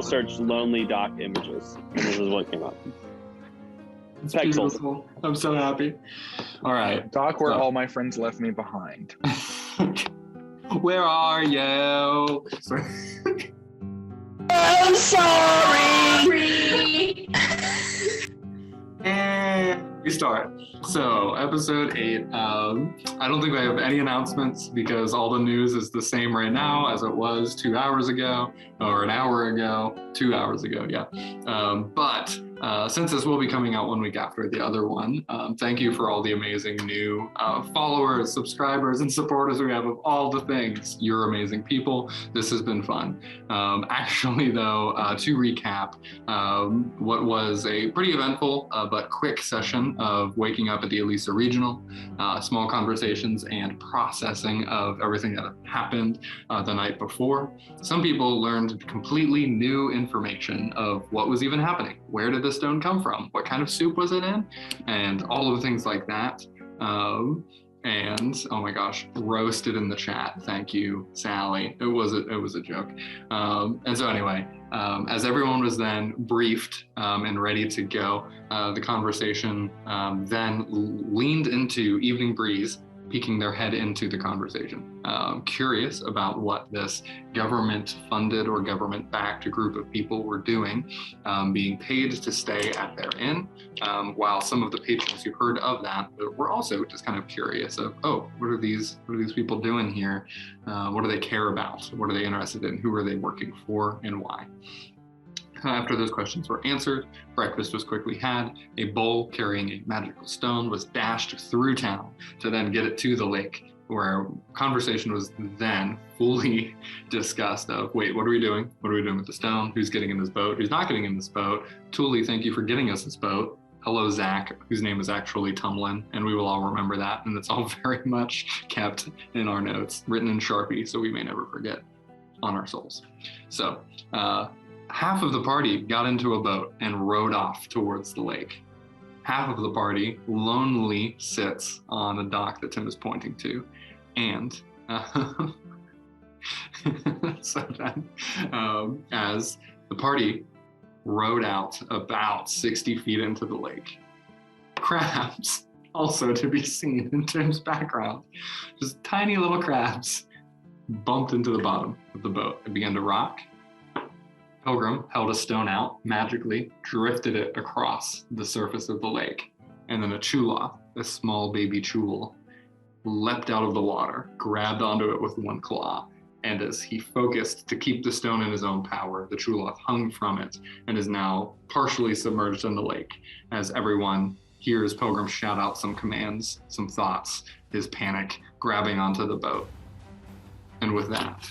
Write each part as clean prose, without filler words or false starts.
searched lonely dock images, and this is what came up. It's Pixels. beautiful. I'm so happy. All right. Dock where all my friends left me behind. Where are you? I'm sorry. And we start. So, episode 8. I don't think we have any announcements because all the news is the same right now as it was 2 hours ago, or an hour ago, 2 hours ago, yeah. But since this will be coming out 1 week after the other one, thank you for all the amazing new followers, subscribers, and supporters we have of all the things. You're amazing people. This has been fun. Actually, though, to recap, what was a pretty eventful but quick session of waking up at the Elisa Regional, small conversations and processing of everything that happened the night before. Some people learned completely new information of what was even happening. Where did the stone come from? What kind of soup was it in? And all of the things like that. And oh my gosh, roasted in the chat. Thank you, Sally. It was a joke. And so anyway, as everyone was then briefed and ready to go, the conversation then leaned into Evening Breeze, peeking their head into the conversation. Curious about what this government-funded or government-backed group of people were doing, being paid to stay at their inn, while some of the patrons who heard of that were also just kind of curious of, oh, what are these people doing here? What do they care about? What are they interested in? Who are they working for and why? After those questions were answered, breakfast was quickly had. A bowl carrying a magical stone was dashed through town to then get it to the lake, where conversation was then fully discussed of, wait, what are we doing? What are we doing with the stone? Who's getting in this boat? Who's not getting in this boat? Thule, thank you for getting us this boat. Hello, Zach, whose name is actually Tumlin, and we will all remember that. And it's all very much kept in our notes, written in Sharpie, so we may never forget on our souls. So, half of the party got into a boat and rowed off towards the lake. Half of the party lonely sits on the dock that Tim is pointing to. And so then, as the party rowed out about 60 feet into the lake, crabs, also to be seen in Tim's background, just tiny little crabs, bumped into the bottom of the boat and began to rock. Pilgrim held a stone out, magically drifted it across the surface of the lake, and then a chula, a small baby chul, leapt out of the water, grabbed onto it with one claw, and as he focused to keep the stone in his own power, the chula hung from it and is now partially submerged in the lake as everyone hears Pilgrim shout out some commands, some thoughts, his panic, grabbing onto the boat. And with that,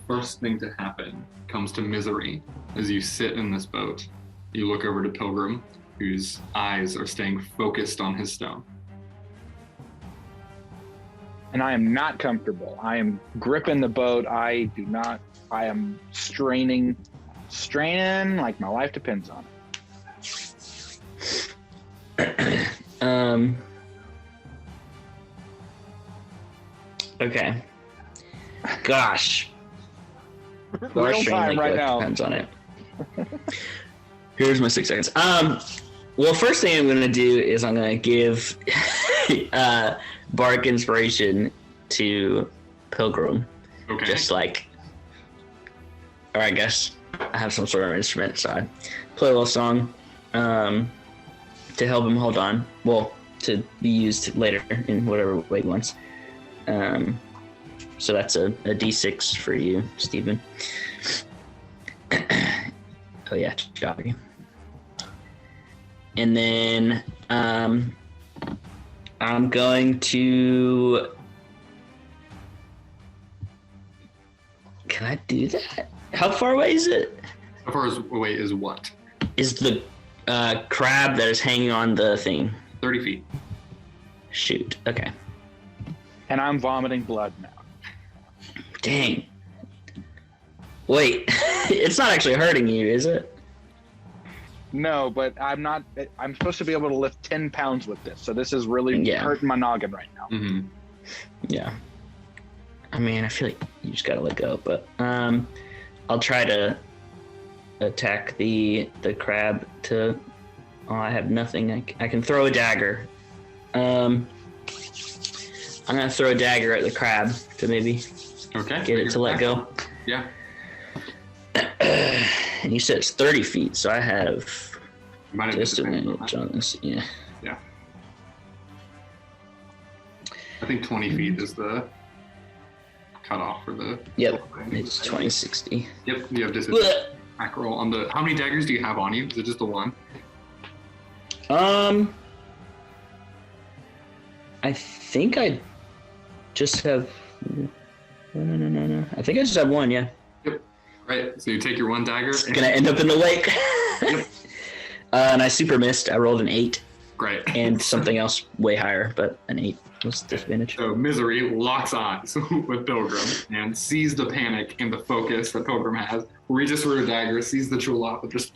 first thing to happen comes to Misery. As you sit in this boat, you look over to Pilgrim, whose eyes are staying focused on his stone. And I am not comfortable. I am gripping the boat. I am straining like my life depends on it. Okay. Gosh. Real time right now. Depends on it. Here's my 6 seconds. Well, first thing I'm going to do is I'm going to give Bardic Inspiration to Pilgrim. Okay. Just like, or I guess I have some sort of instrument, so I play a little song to help him hold on. Well, to be used later in whatever way he wants. So that's a D6 for you, Stephen. Oh yeah, jogging. And then I'm going to. Can I do that? How far away is it? How far away is what? Is the crab that is hanging on the thing? 30 feet. Shoot. Okay. And I'm vomiting blood now. Dang. Wait, it's not actually hurting you, is it? No, but I'm not. I'm supposed to be able to lift 10 pounds with this, so this is really hurting my noggin right now. Mm-hmm. Yeah. I mean, I feel like you just gotta let go, but I'll try to attack the crab to. Oh, I have nothing. I can throw a dagger. I'm gonna throw a dagger at the crab to maybe get it to let go. Yeah. And you said it's 30 feet, so I have disadvantage on this. Yeah. Yeah. I think 20 feet is the cutoff for the. Yep. It's 20-60. Yep. You have disadvantage. Attack roll on the. How many daggers do you have on you? Is it just the one? I think I just have. No. I think I just have one. Yeah. Yep. Right. So you take your one dagger. It's gonna end up in the lake. Yep. And I super missed. I rolled an 8. Great. And something else way higher, but an 8 was disadvantage. So Misery locks eyes with Pilgrim and sees the panic and the focus that Pilgrim has. Reaches for a dagger, sees the Chulop, and just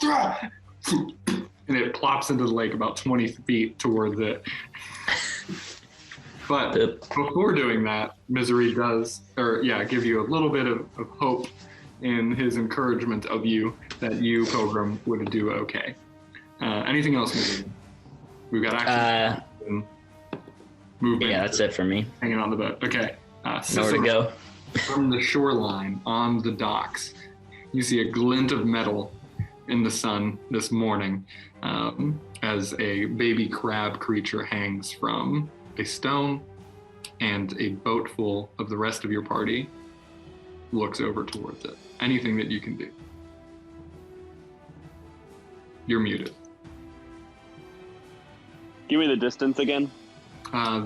and it plops into the lake about 20 feet towards it. But before doing that, Misery does, give you a little bit of hope in his encouragement of you that you, Pilgrim, would do okay. Anything else, Misery? We've got action and movement. Yeah, that's it for me. Hanging on the boat. Okay. Nowhere to go. From the shoreline on the docks, you see a glint of metal in the sun this morning as a baby crab creature hangs from a stone, and a boat full of the rest of your party looks over towards it. Anything that you can do. You're muted. Give me the distance again.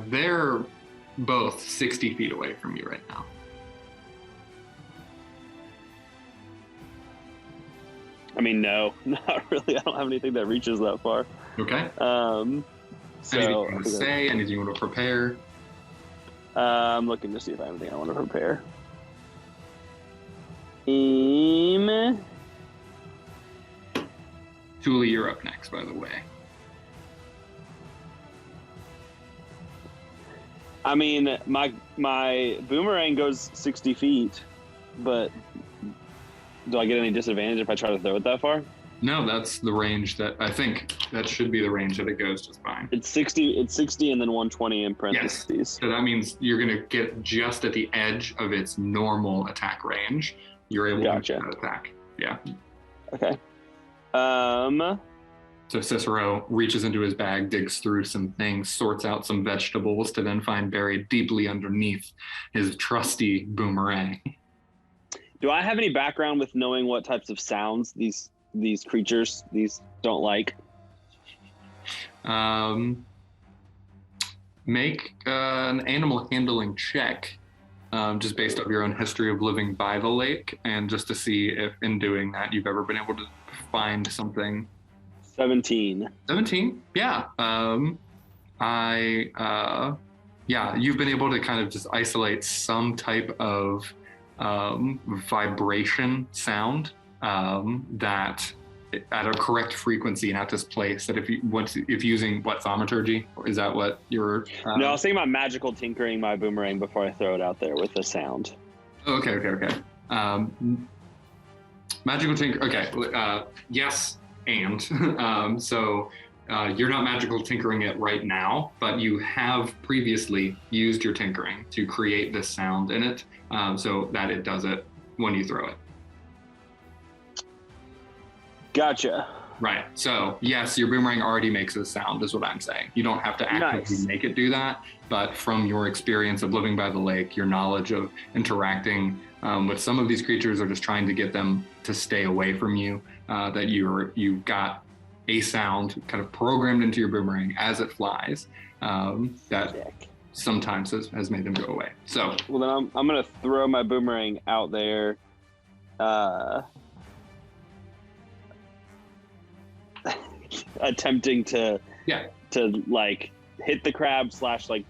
They're both 60 feet away from you right now. I mean, no, not really. I don't have anything that reaches that far. Okay. So anything you want to say? Anything you want to prepare? I'm looking to see if I have anything I want to prepare. Julie, you're up next, by the way. I mean, my boomerang goes 60 feet, but do I get any disadvantage if I try to throw it that far? No, that's the range that I think that should be the range that it goes just fine. It's 60 and then 120 in parentheses. Yes. So that means you're going to get just at the edge of its normal attack range. You're able to attack. Yeah. Okay. So Cicero reaches into his bag, digs through some things, sorts out some vegetables to then find buried deeply underneath his trusty boomerang. Do I have any background with knowing what types of sounds these creatures don't like? Make an animal handling check, just based off your own history of living by the lake, and just to see if in doing that you've ever been able to find something. 17. 17? Yeah. You've been able to kind of just isolate some type of vibration sound that at a correct frequency and at this place that if using what, thaumaturgy, or is that what you're No, I was thinking about magical tinkering my boomerang before I throw it out there with the sound. Okay. Magical tinker. Okay. Yes. And so you're not magical tinkering it right now, but you have previously used your tinkering to create this sound in it, so that it does it when you throw it. Gotcha. Right. So yes, your boomerang already makes a sound, is what I'm saying. You don't have to actively make it do that, but from your experience of living by the lake, your knowledge of interacting with some of these creatures or just trying to get them to stay away from you, that you've got a sound kind of programmed into your boomerang as it flies that sometimes has made them go away. So well, then I'm gonna throw my boomerang out there. Attempting to like hit the crab / like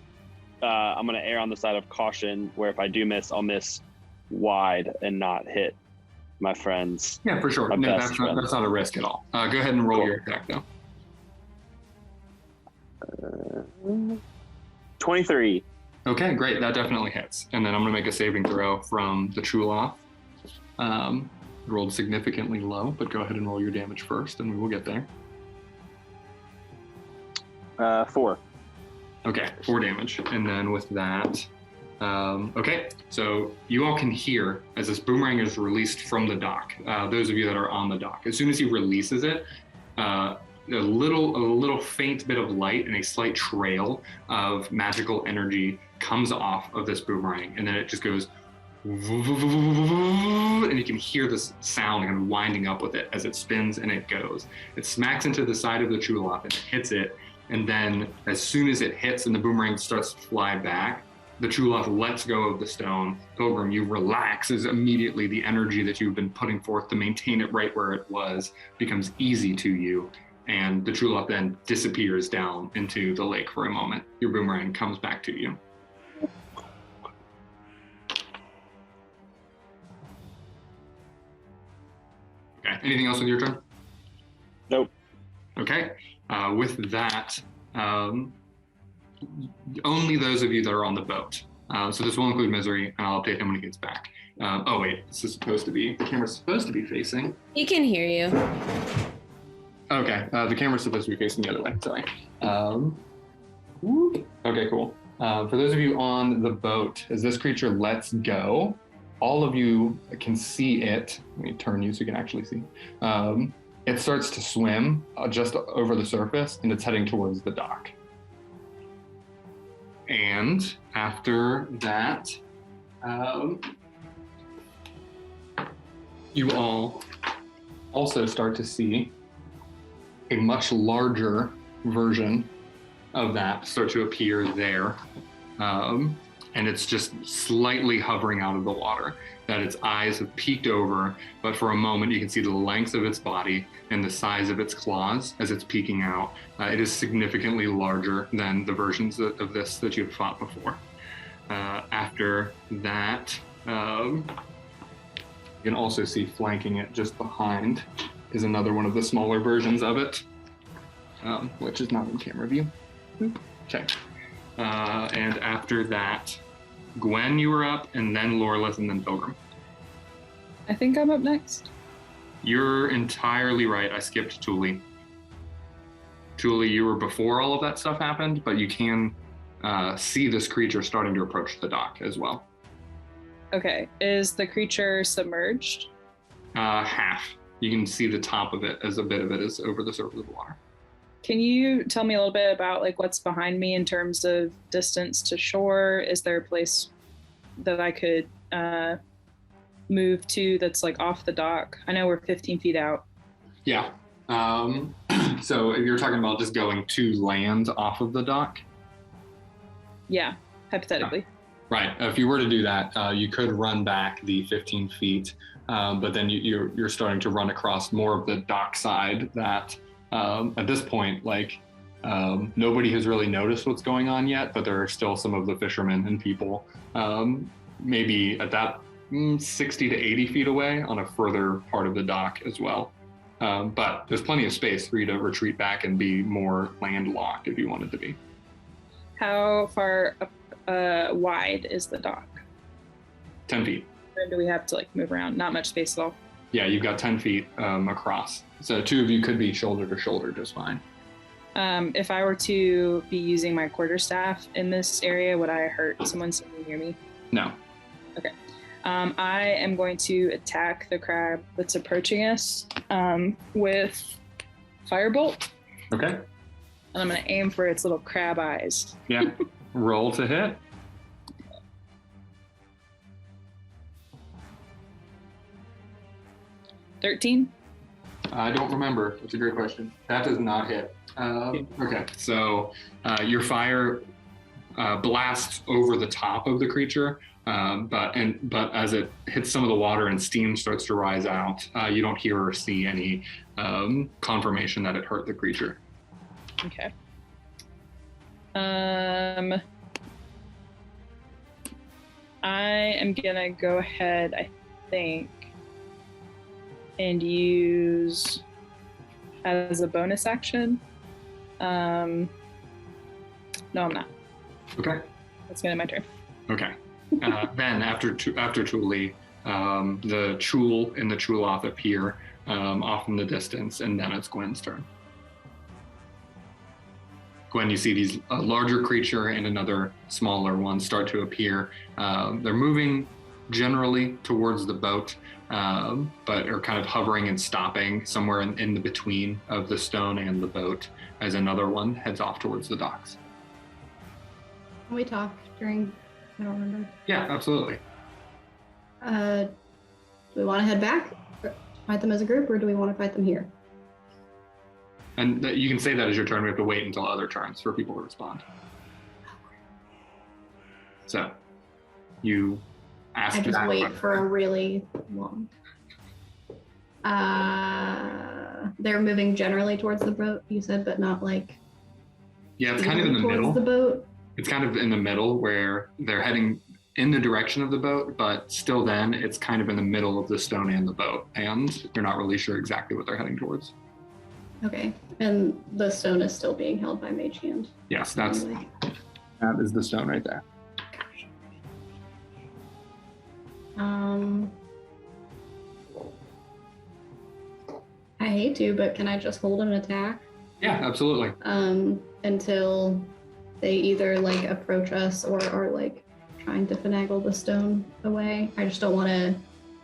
I'm gonna err on the side of caution, where if I do miss, I'll miss wide and not hit my friends. Yeah, for sure. No, that's not a risk at all. Go ahead and roll your attack though. 23. Okay, great. That definitely hits. And then I'm gonna make a saving throw from the Chulop. rolled significantly low, but go ahead and roll your damage first, and we will get there. 4. Okay, 4 damage. And then with that, okay, so you all can hear as this boomerang is released from the dock, those of you that are on the dock, as soon as he releases it, a little faint bit of light and a slight trail of magical energy comes off of this boomerang, and then it just goes, and you can hear this sound kind of winding up with it as it spins and it goes. It smacks into the side of the Chulop and it hits it, and then as soon as it hits and the boomerang starts to fly back, the Chulop lets go of the stone. Pilgrim, you relax as immediately the energy that you've been putting forth to maintain it right where it was becomes easy to you, and the Chulop then disappears down into the lake for a moment. Your boomerang comes back to you. Okay, anything else with your turn? Nope. Okay, with that, only those of you that are on the boat. So this will include Misery, and I'll update him when he gets back. Oh wait, this is supposed to be, the camera's supposed to be facing. He can hear you. Okay, the camera's supposed to be facing the other way, sorry. Okay, cool. For those of you on the boat, as this creature lets go, all of you can see it. Let me turn you so you can actually see. It starts to swim just over the surface, and it's heading towards the dock. And after that, you all also start to see a much larger version of that start to appear there. And it's just slightly hovering out of the water, that its eyes have peeked over, but for a moment you can see the length of its body and the size of its claws as it's peeking out. It is significantly larger than the versions of this that you've fought before. After that, you can also see flanking it just behind is another one of the smaller versions of it, which is not in camera view. Okay. And after that, Gwen, you were up, and then Lorelith, and then Pilgrim. I think I'm up next. You're entirely right. I skipped Tuli. Tuli, you were before all of that stuff happened, but you can see this creature starting to approach the dock as well. Okay, is the creature submerged? Half. You can see the top of it as a bit of it is over the surface of the water. Can you tell me a little bit about like what's behind me in terms of distance to shore? Is there a place that I could move to that's like off the dock? I know we're 15 feet out. Yeah. So if you're talking about just going to land off of the dock? Yeah, hypothetically. Right. If you were to do that, you could run back the 15 feet, but then you're starting to run across more of the dock side that at this point, like nobody has really noticed what's going on yet, but there are still some of the fishermen and people maybe at that 60 to 80 feet away on a further part of the dock as well. But there's plenty of space for you to retreat back and be more landlocked if you wanted to be. How far wide is the dock? 10 feet. Or do we have to like move around? Not much space at all. Yeah, you've got 10 feet across. So two of you could be shoulder to shoulder just fine. If I were to be using my quarterstaff in this area, would I hurt someone sitting near me? No. Okay. I am going to attack the crab that's approaching us with Firebolt. Okay. And I'm going to aim for its little crab eyes. Yeah. Roll to hit. $13. I don't remember. That's a great question. That does not hit. Okay, so your fire blasts over the top of the creature, but as it hits some of the water and steam starts to rise out, you don't hear or see any confirmation that it hurt the creature. Okay. I am gonna go ahead, I think, and use as a bonus action. No, I'm not. Okay. That's gonna be my turn. Okay. Then after Tuli, the Chul and the Chuloth appear off in the distance, and then it's Gwen's turn. Gwen, you see these a larger creature and another smaller one start to appear. They're moving generally towards the boat, but are kind of hovering and stopping somewhere in the between of the stone and the boat as another one heads off towards the docks. Can we talk during? I don't remember. Yeah, absolutely. Do we want to head back, fight them as a group, or do we want to fight them here? And you can say that as your turn. We have to wait until other turns for people to respond. So, you ask. I just wait for a really long. They're moving generally towards the boat, you said, but not like. Yeah, it's kind of in the middle. The boat. It's kind of in the middle where they're heading in the direction of the boat, but still then it's kind of in the middle of the stone and the boat, and you're not really sure exactly what they're heading towards. Okay, and the stone is still being held by Mage Hand. Yes, that is the stone right there. I hate to, but can I just hold an attack? Yeah, absolutely. Until they either like approach us or are like trying to finagle the stone away. I just don't want to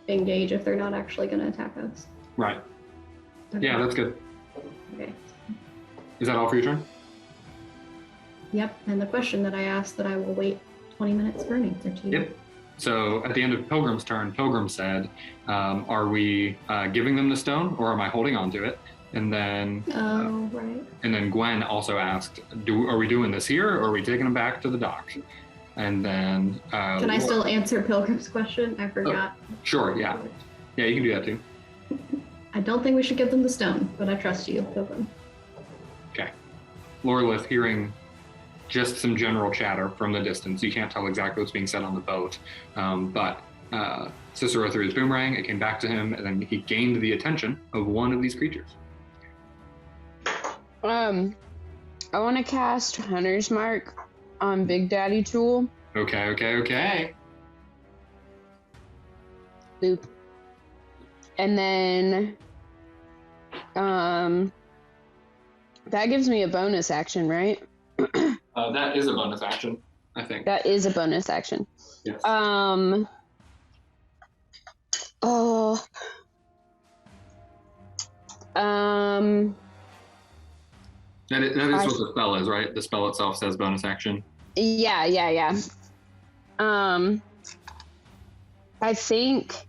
engage if they're not actually going to attack us. Right. Okay. Yeah, that's good. Okay. Is that all for your turn? Yep. And the question that I asked that I will wait 20 minutes for an answer to. Yep. So at the end of Pilgrim's turn, Pilgrim said, are we giving them the stone or am I holding on to it? And then right. And then Gwen also asked, are we doing this here or are we taking them back to the dock? And then can I still answer Pilgrim's question? I forgot. Oh, sure, yeah. Yeah, you can do that too. I don't think we should give them the stone, but I trust you, Pilgrim. Okay. Lorelith, hearing just some general chatter from the distance. You can't tell exactly what's being said on the boat. But Cicero threw his boomerang, it came back to him, and then he gained the attention of one of these creatures. I want to cast Hunter's Mark on Big Daddy Tool. Okay. Loop. And then, that gives me a bonus action, right? That is a bonus action, I think. That is a bonus action. Yes. That is what the spell is, right? The spell itself says bonus action. Yeah. I think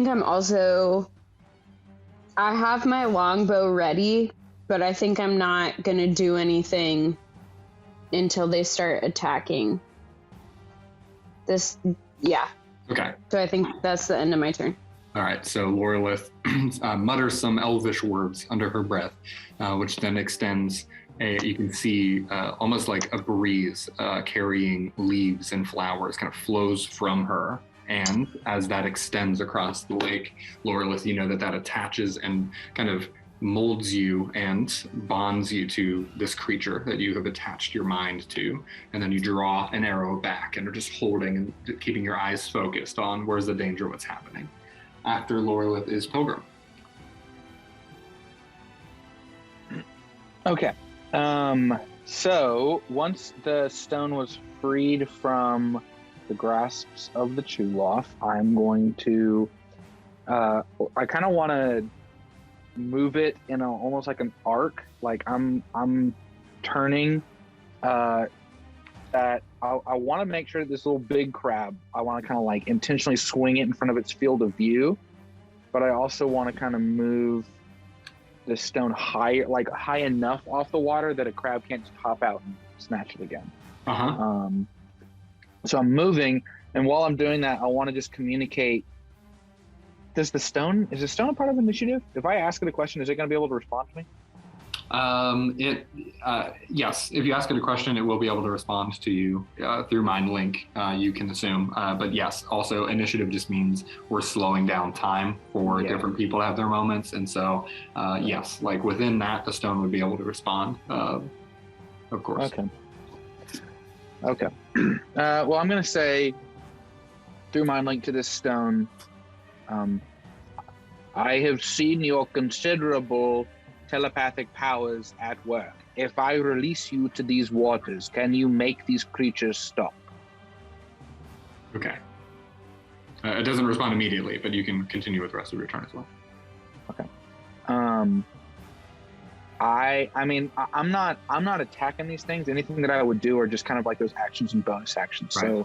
I'm also, I have my longbow ready, but I think I'm not going to do anything until they start attacking. Yeah. Okay. So I think that's the end of my turn. All right, so Lorelith mutters some elvish words under her breath, which then extends, you can see almost like a breeze carrying leaves and flowers kind of flows from her. And as that extends across the lake, Lorelith, you know that attaches and kind of molds you and bonds you to this creature that you have attached your mind to. And then you draw an arrow back and are just holding and keeping your eyes focused on where's the danger, what's happening. After Lorelith is Pilgrim. Okay. So once the stone was freed from the grasps of the Chuloth, I'm going to, I kind of want to move it in almost like an arc. Like I'm turning, that I want to make sure that this little big crab, I want to kind of like intentionally swing it in front of its field of view, but I also want to kind of move the stone high enough off the water that a crab can't just hop out and snatch it again. So I'm moving, and while I'm doing that, I want to just communicate. Is the stone a part of initiative? If I ask it a question, is it going to be able to respond to me? Yes, if you ask it a question, it will be able to respond to you through Mind Link, you can assume. But yes, also initiative just means we're slowing down time for different people to have their moments. And so, yes, like within that, the stone would be able to respond, of course. Okay. Well, I'm going to say, through my link to this stone, I have seen your considerable telepathic powers at work. If I release you to these waters, can you make these creatures stop? Okay. It doesn't respond immediately, but you can continue with the rest of your turn as well. Okay. I'm not attacking these things. Anything that I would do are just kind of like those actions and bonus actions. Right.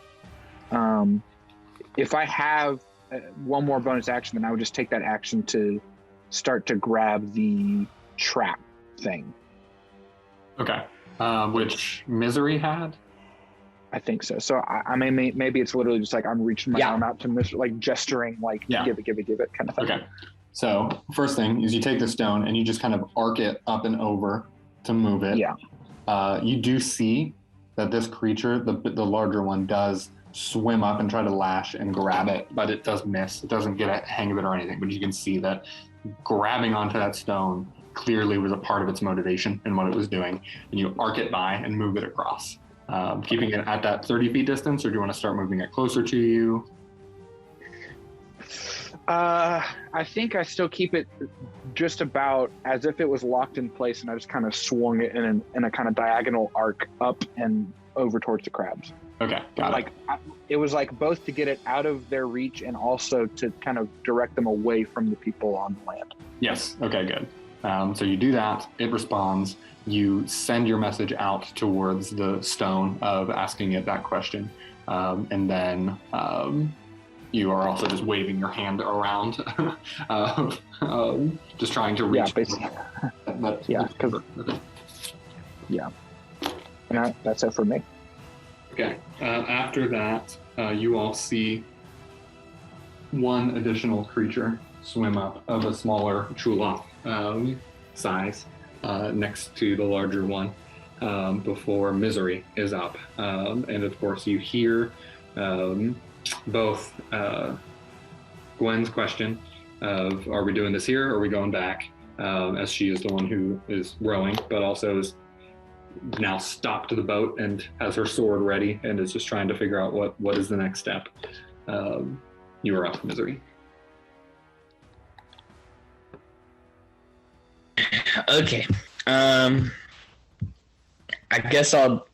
So, if I have one more bonus action, then I would just take that action to start to grab the trap thing. Okay. Which Misery had? I think so. So I mean, maybe it's literally just like I'm reaching my arm out to like gesturing, like give it kind of thing. Okay. So first thing is you take the stone and you just kind of arc it up and over to move it. Yeah. You do see that this creature, the larger one, does swim up and try to lash and grab it, but it does miss. It doesn't get a hang of it or anything, but you can see that grabbing onto that stone clearly was a part of its motivation and what it was doing. And you arc it by and move it across. Keeping it at that 30 feet distance, or do you want to start moving it closer to you? I think I still keep it just about as if it was locked in place, and I just kind of swung it in a kind of diagonal arc up and over towards the crabs. Okay, got it. It was like both to get it out of their reach and also to kind of direct them away from the people on the land. Yes, okay, good. So you do that, it responds, you send your message out towards the stone of asking it that question, and then you are also just waving your hand around, just trying to reach. Yeah, basically. And that's it for me. Okay. After that, you all see one additional creature swim up of a smaller Chuloth size next to the larger one before Misery is up. And of course, you hear both Gwen's question of, are we doing this here or are we going back? As she is the one who is rowing, but also is now stopped the boat and has her sword ready and is just trying to figure out what is the next step. You are up, Misery. Okay. I guess I'll,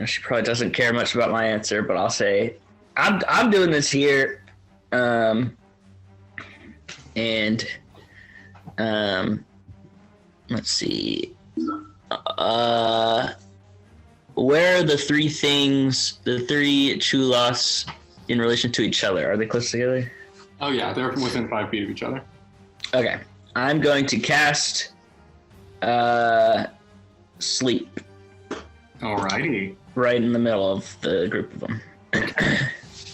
she probably doesn't care much about my answer, but I'll say, I'm doing this here. Let's see. Where are the three Chuloths in relation to each other? Are they close together? Oh yeah, they're within 5 feet of each other. Okay. I'm going to cast Sleep. Alrighty. Right in the middle of the group of them.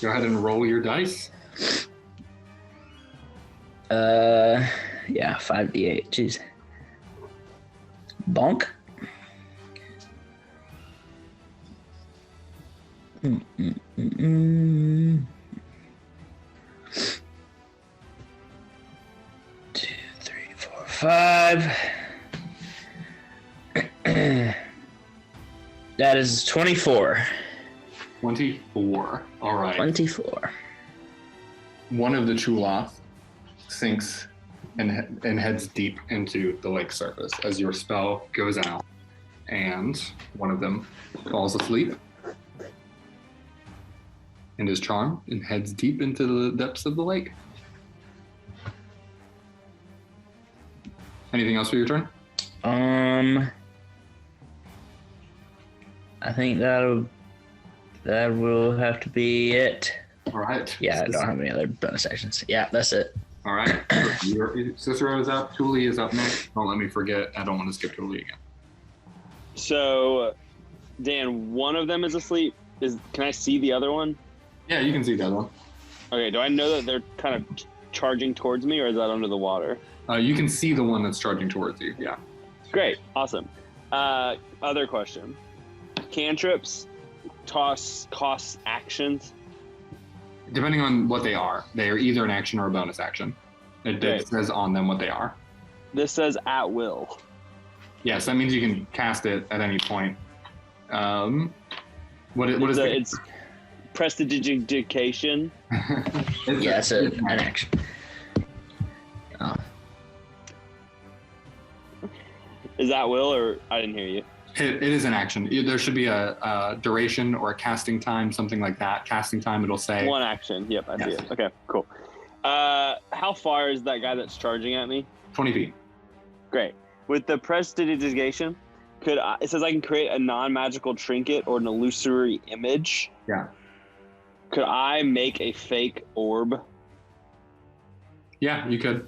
Go ahead and roll your dice. Yeah, 5d8. Jeez. Bonk. Two, 3, 4, 5. That is 24. 24. All right. 24. One of the Chuloth sinks and heads deep into the lake surface as your spell goes out, and one of them falls asleep and is charmed and heads deep into the depths of the lake. Anything else for your turn? I think that will have to be it. All right. Yeah, I don't have any other bonus actions. Yeah, that's it. All right. Cicero is up. Thule is up next. Don't let me forget. I don't want to skip Thule again. So, Dan, one of them is asleep. Can I see the other one? Yeah, you can see the other one. Okay, do I know that they're kind of charging towards me, or is that under the water? You can see the one that's charging towards you, yeah. Great, awesome. Other question. Cantrips cost actions? Depending on what they are either an action or a bonus action. It says on them what they are. This says at will. Yes, that means you can cast it at any point. What is it? It's Prestidigitation. Yeah, it's an action. Oh. Is that will or I didn't hear you? It is an action. There should be a duration or a casting time, something like that. Casting time, it'll say. One action. Yep, I see Yes. it. Okay, cool. How far is that guy that's charging at me? 20 feet. Great. With the prestidigitation, it says I can create a non-magical trinket or an illusory image. Yeah. Could I make a fake orb? Yeah, you could.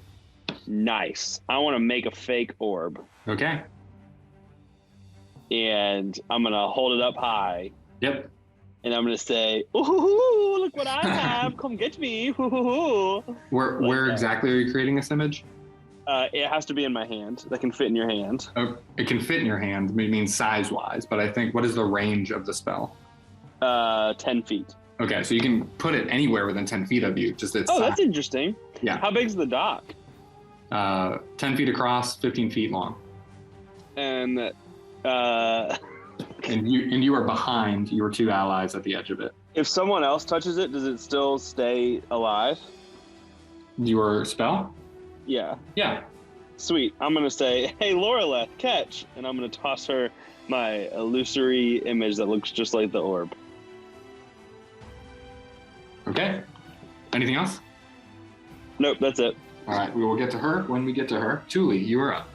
Nice. I want to make a fake orb. Okay. And I'm going to hold it up high. Yep. And I'm going to say, ooh, look what I have. Come get me. Ooh. Where exactly are you creating this image? It has to be in my hand. That can fit in your hand. Oh, it can fit in your hand. It means size-wise, but I think, what is the range of the spell? 10 feet. Okay, so you can put it anywhere within 10 feet of you. Just its size. That's interesting. Yeah. How big is the dock? 10 feet across, 15 feet long. And And you are behind your two allies at the edge of it. if someone else touches it, does it still stay alive? Your spell? Yeah. Yeah. Sweet. I'm going to say, hey, Loreleth, catch. And I'm going to toss her my illusory image that looks just like the orb. Okay. Anything else? Nope, that's it. All right, we will get to her when we get to her. Thule, you are up.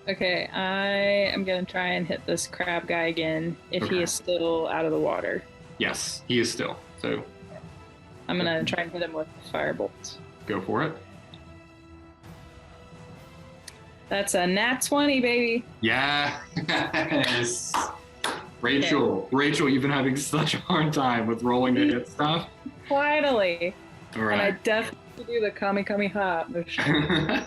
Okay, I am gonna try and hit this crab guy again if he Okay. is still out of the water. Yes, he is still. So I'm gonna try and hit him with firebolt. go for it. That's a nat 20, baby. Yes. Rachel, you've been having such a hard time with rolling to hit stuff. Finally. All And I right. definitely do the kami ha motion.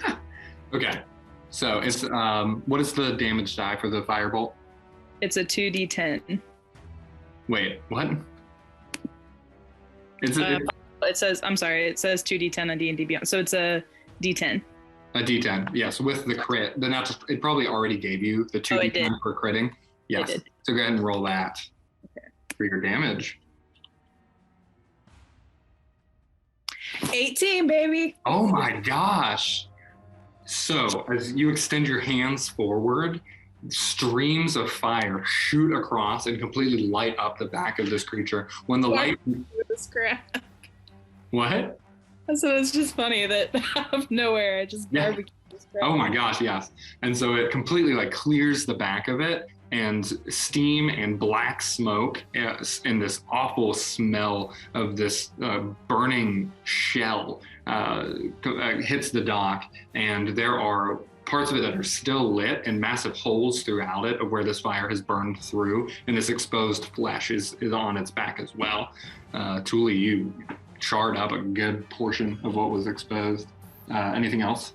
Okay. So it's what is the damage die for the firebolt? It's a 2d10. Wait, what? It's a It says 2d10 on D&D Beyond. So it's a d10. D10. Yes, with the crit. Then it probably already gave you the 2d10 did. for critting. Yes. did. So go ahead and roll that for your damage. 18, baby. Oh my gosh. So as you extend your hands forward, streams of fire shoot across and completely light up the back of this creature. When the light... This crap. What? So it's just funny that out of nowhere, I just Yeah. barbecue this crap. Oh my gosh, yes. And so it completely clears the back of it, and steam and black smoke and this awful smell of this burning shell hits the dock, and there are parts of it that are still lit and massive holes throughout it of where this fire has burned through, and this exposed flesh is on its back as well. Thule, you charred up a good portion of what was exposed. Anything else?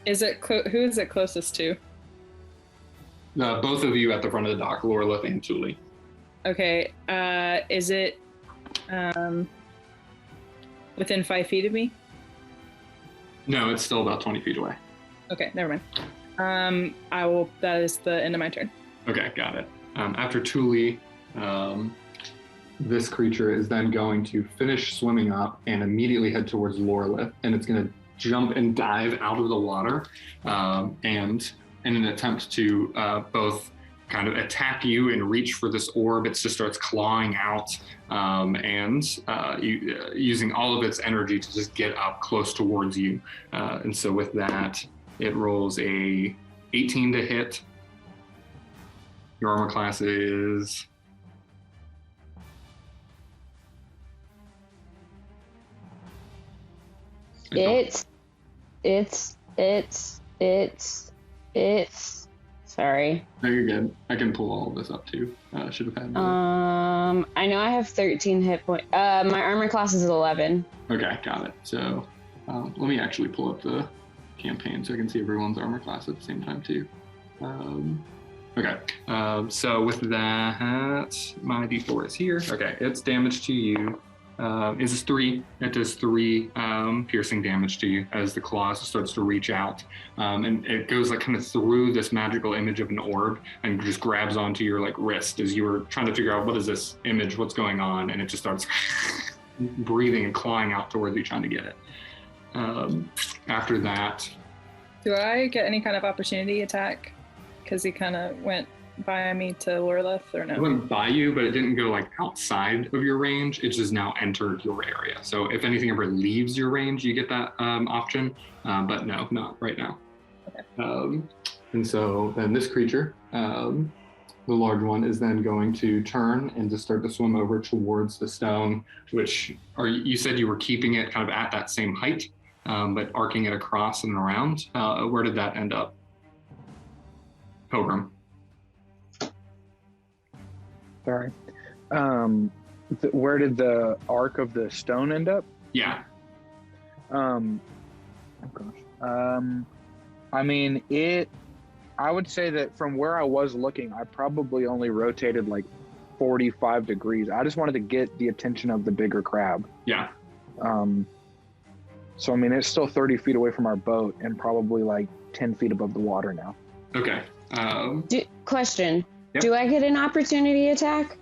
Is it who is it closest to? Both of you at the front of the dock, Lorelith and Thule. Okay. Is it within 5 feet of me? No, it's still about 20 feet away. Okay, never mind. I will. That is the end of my turn. Okay, got it. After Thule, this creature is then going to finish swimming up and immediately head towards Lorelith, and it's going to jump and dive out of the water, and in an attempt to both kind of attack you and reach for this orb, it just starts clawing out and using all of its energy to just get up close towards you. And so with that, it rolls a 18 to hit. Your armor class is... It's sorry. No, you're good. I can pull all of this up too. Should have had. I know I have 13 hit points. My armor class is 11. Okay, got it. So let me actually pull up the campaign so I can see everyone's armor class at the same time too. Okay, so with that, my d4 is here. Okay, its damage to you is this 3. It does 3 piercing damage to you as the claws starts to reach out. And it goes like kind of through this magical image of an orb and just grabs onto your like wrist as you were trying to figure out what is this image, what's going on, and it just starts breathing and clawing out towards you, trying to get it. After that, do I get any kind of opportunity attack? Because he kind of went by me to Lorelith, or no? it went by you, but it didn't go like outside of your range. It's just now entered your area. So if anything ever leaves your range, you get that option. But no, not right now. Okay. And so then this creature, the large one, is then going to turn and just start to swim over towards the stone, which you said you were keeping it kind of at that same height, but arcing it across and around. Where did that end up? Pilgrim. Sorry. Where did the arc of the stone end up? Yeah. Oh gosh. I mean, I would say that from where I was looking, I probably only rotated like 45 degrees. I just wanted to get the attention of the bigger crab. Yeah. So I mean, it's still 30 feet away from our boat and probably like 10 feet above the water now. Okay. Question. Yep. Do I get an opportunity attack?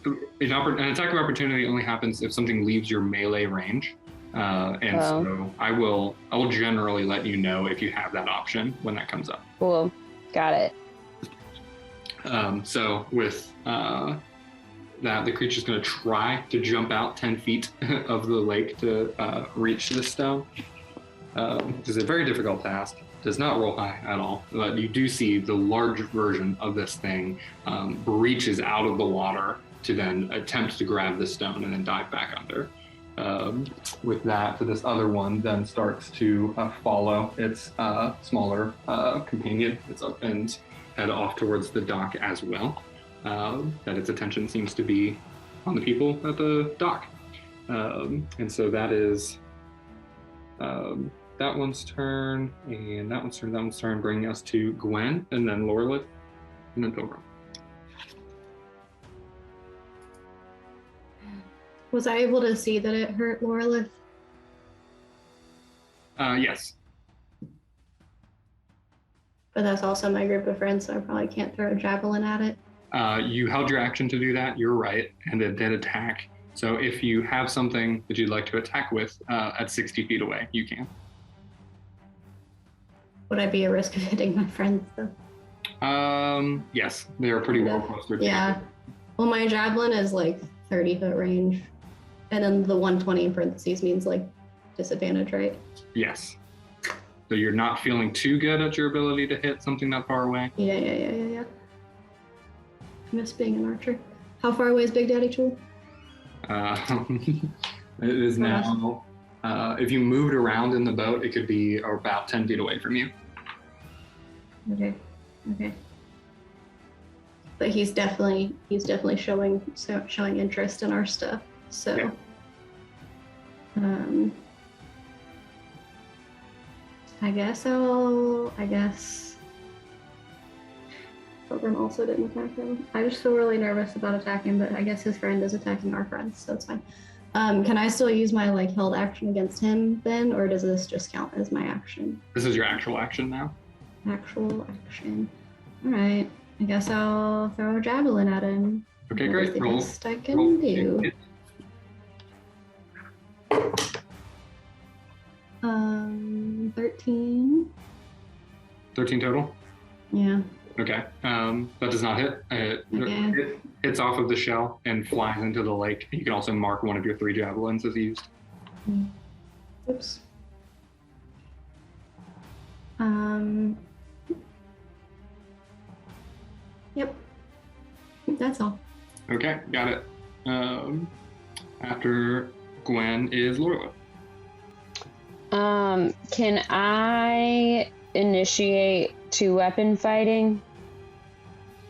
An attack of opportunity only happens if something leaves your melee range. So I will generally let you know if you have that option when that comes up. Cool. Got it. So with that, the creature's going to try to jump out 10 feet of the lake to reach the stone. Which is a very difficult task. Does not roll high at all. But you do see the large version of this thing reaches out of the water to then attempt to grab the stone and then dive back under. With that, this other one then starts to follow its smaller companion and head off towards the dock as well. That its attention seems to be on the people at the dock. And so that is that one's turn, and that one's turn, bringing us to Gwen, and then Lorelith, and then Pilgrim. Was I able to see that it hurt Lorelith? Yes. But that's also my group of friends, so I probably can't throw a javelin at it. You held your action to do that, you're right, and it did attack. So if you have something that you'd like to attack with at 60 feet away, you can. Would I be at risk of hitting my friends, though? Yes, they are pretty well clustered together. Yeah. Well, my javelin is like 30-foot range. And then the 120 in parentheses means like disadvantage, right? Yes. So you're not feeling too good at your ability to hit something that far away? Yeah. I miss being an archer. How far away is Big Daddy Chul? It is now, if you moved around in the boat, it could be about 10 feet away from you. Okay. But he's definitely showing interest in our stuff. So, yeah. I guess Pilgrim also didn't attack him. I just feel really nervous about attacking, but I guess his friend is attacking our friends, so it's fine. Can I still use my like held action against him then, or does this just count as my action? This is your actual action now. Actual action. All right. I guess I'll throw a javelin at him. Okay, That is great. the Roll. best I can do. 13. 13 total? Yeah. Okay. That does not hit. It hits off of the shell and flies into the lake. You can also mark one of your 3 javelins as used. Oops. Yep. That's all. Okay, got it. After Gwen is Lorelith. Can I initiate 2-weapon fighting?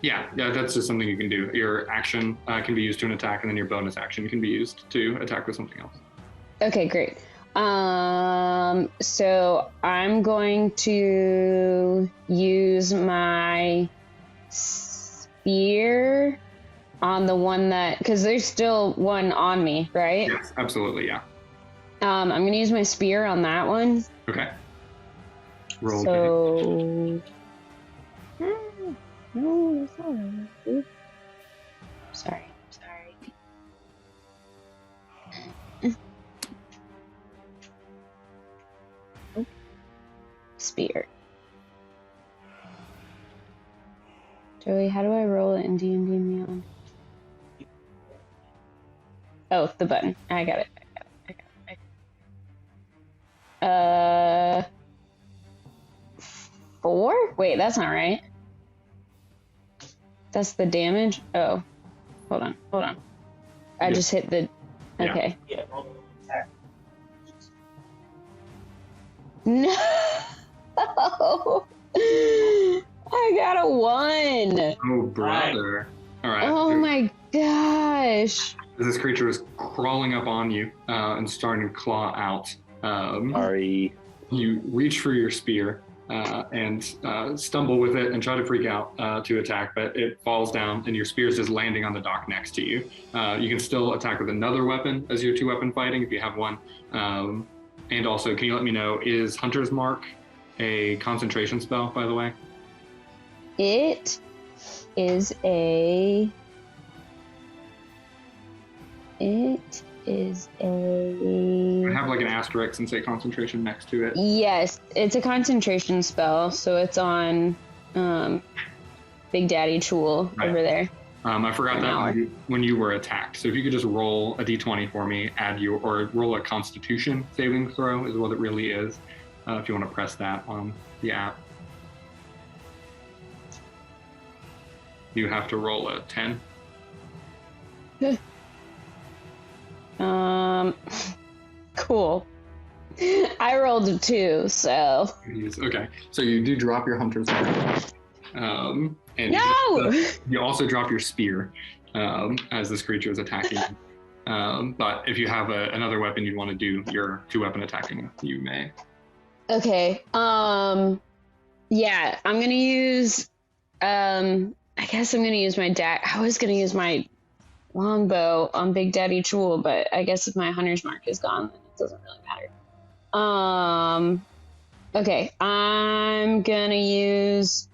Yeah, that's just something you can do. Your action can be used to an attack, and then your bonus action can be used to attack with something else. Okay, great. So I'm going to use my spear on the one that, because there's still one on me, right? Yes, absolutely, yeah. I'm gonna use my spear on that one. Okay. Roll. So. No, that's not right. Sorry. Spear. Joey, how do I roll it in D&D Beyond? Oh, the button. I got it. 4? Wait, that's not right. That's the damage? Oh. Hold on. I just hit the... Okay. Yeah. No! I got a 1! Oh, brother. All right. Oh my gosh! As this creature is crawling up on you and starting to claw out, Sorry. you reach for your spear and stumble with it and try to freak out to attack, but it falls down and your spear is just landing on the dock next to you. You can still attack with another weapon as your 2-weapon fighting if you have one. And also, can you let me know, is Hunter's Mark a concentration spell, by the way? It is a... I have like an asterisk and say concentration next to it. Yes, it's a concentration spell, so it's on Big Daddy Chul over there. I forgot that when you were attacked. So if you could just roll a d20 for me, or roll a Constitution saving throw is what it really is. If you want to press that on the app. You have to roll a 10. Cool. I rolled a 2, so. Okay, so you do drop your Hunter's Mark. And no! you also drop your spear as this creature is attacking you. But if you have another weapon you'd want to do your 2-weapon attacking, you may. Okay. Yeah, I'm gonna use. I guess I'm gonna use my I was gonna use my longbow on Big Daddy Chul, but I guess if my Hunter's Mark is gone, then it doesn't really matter. Okay, I'm gonna use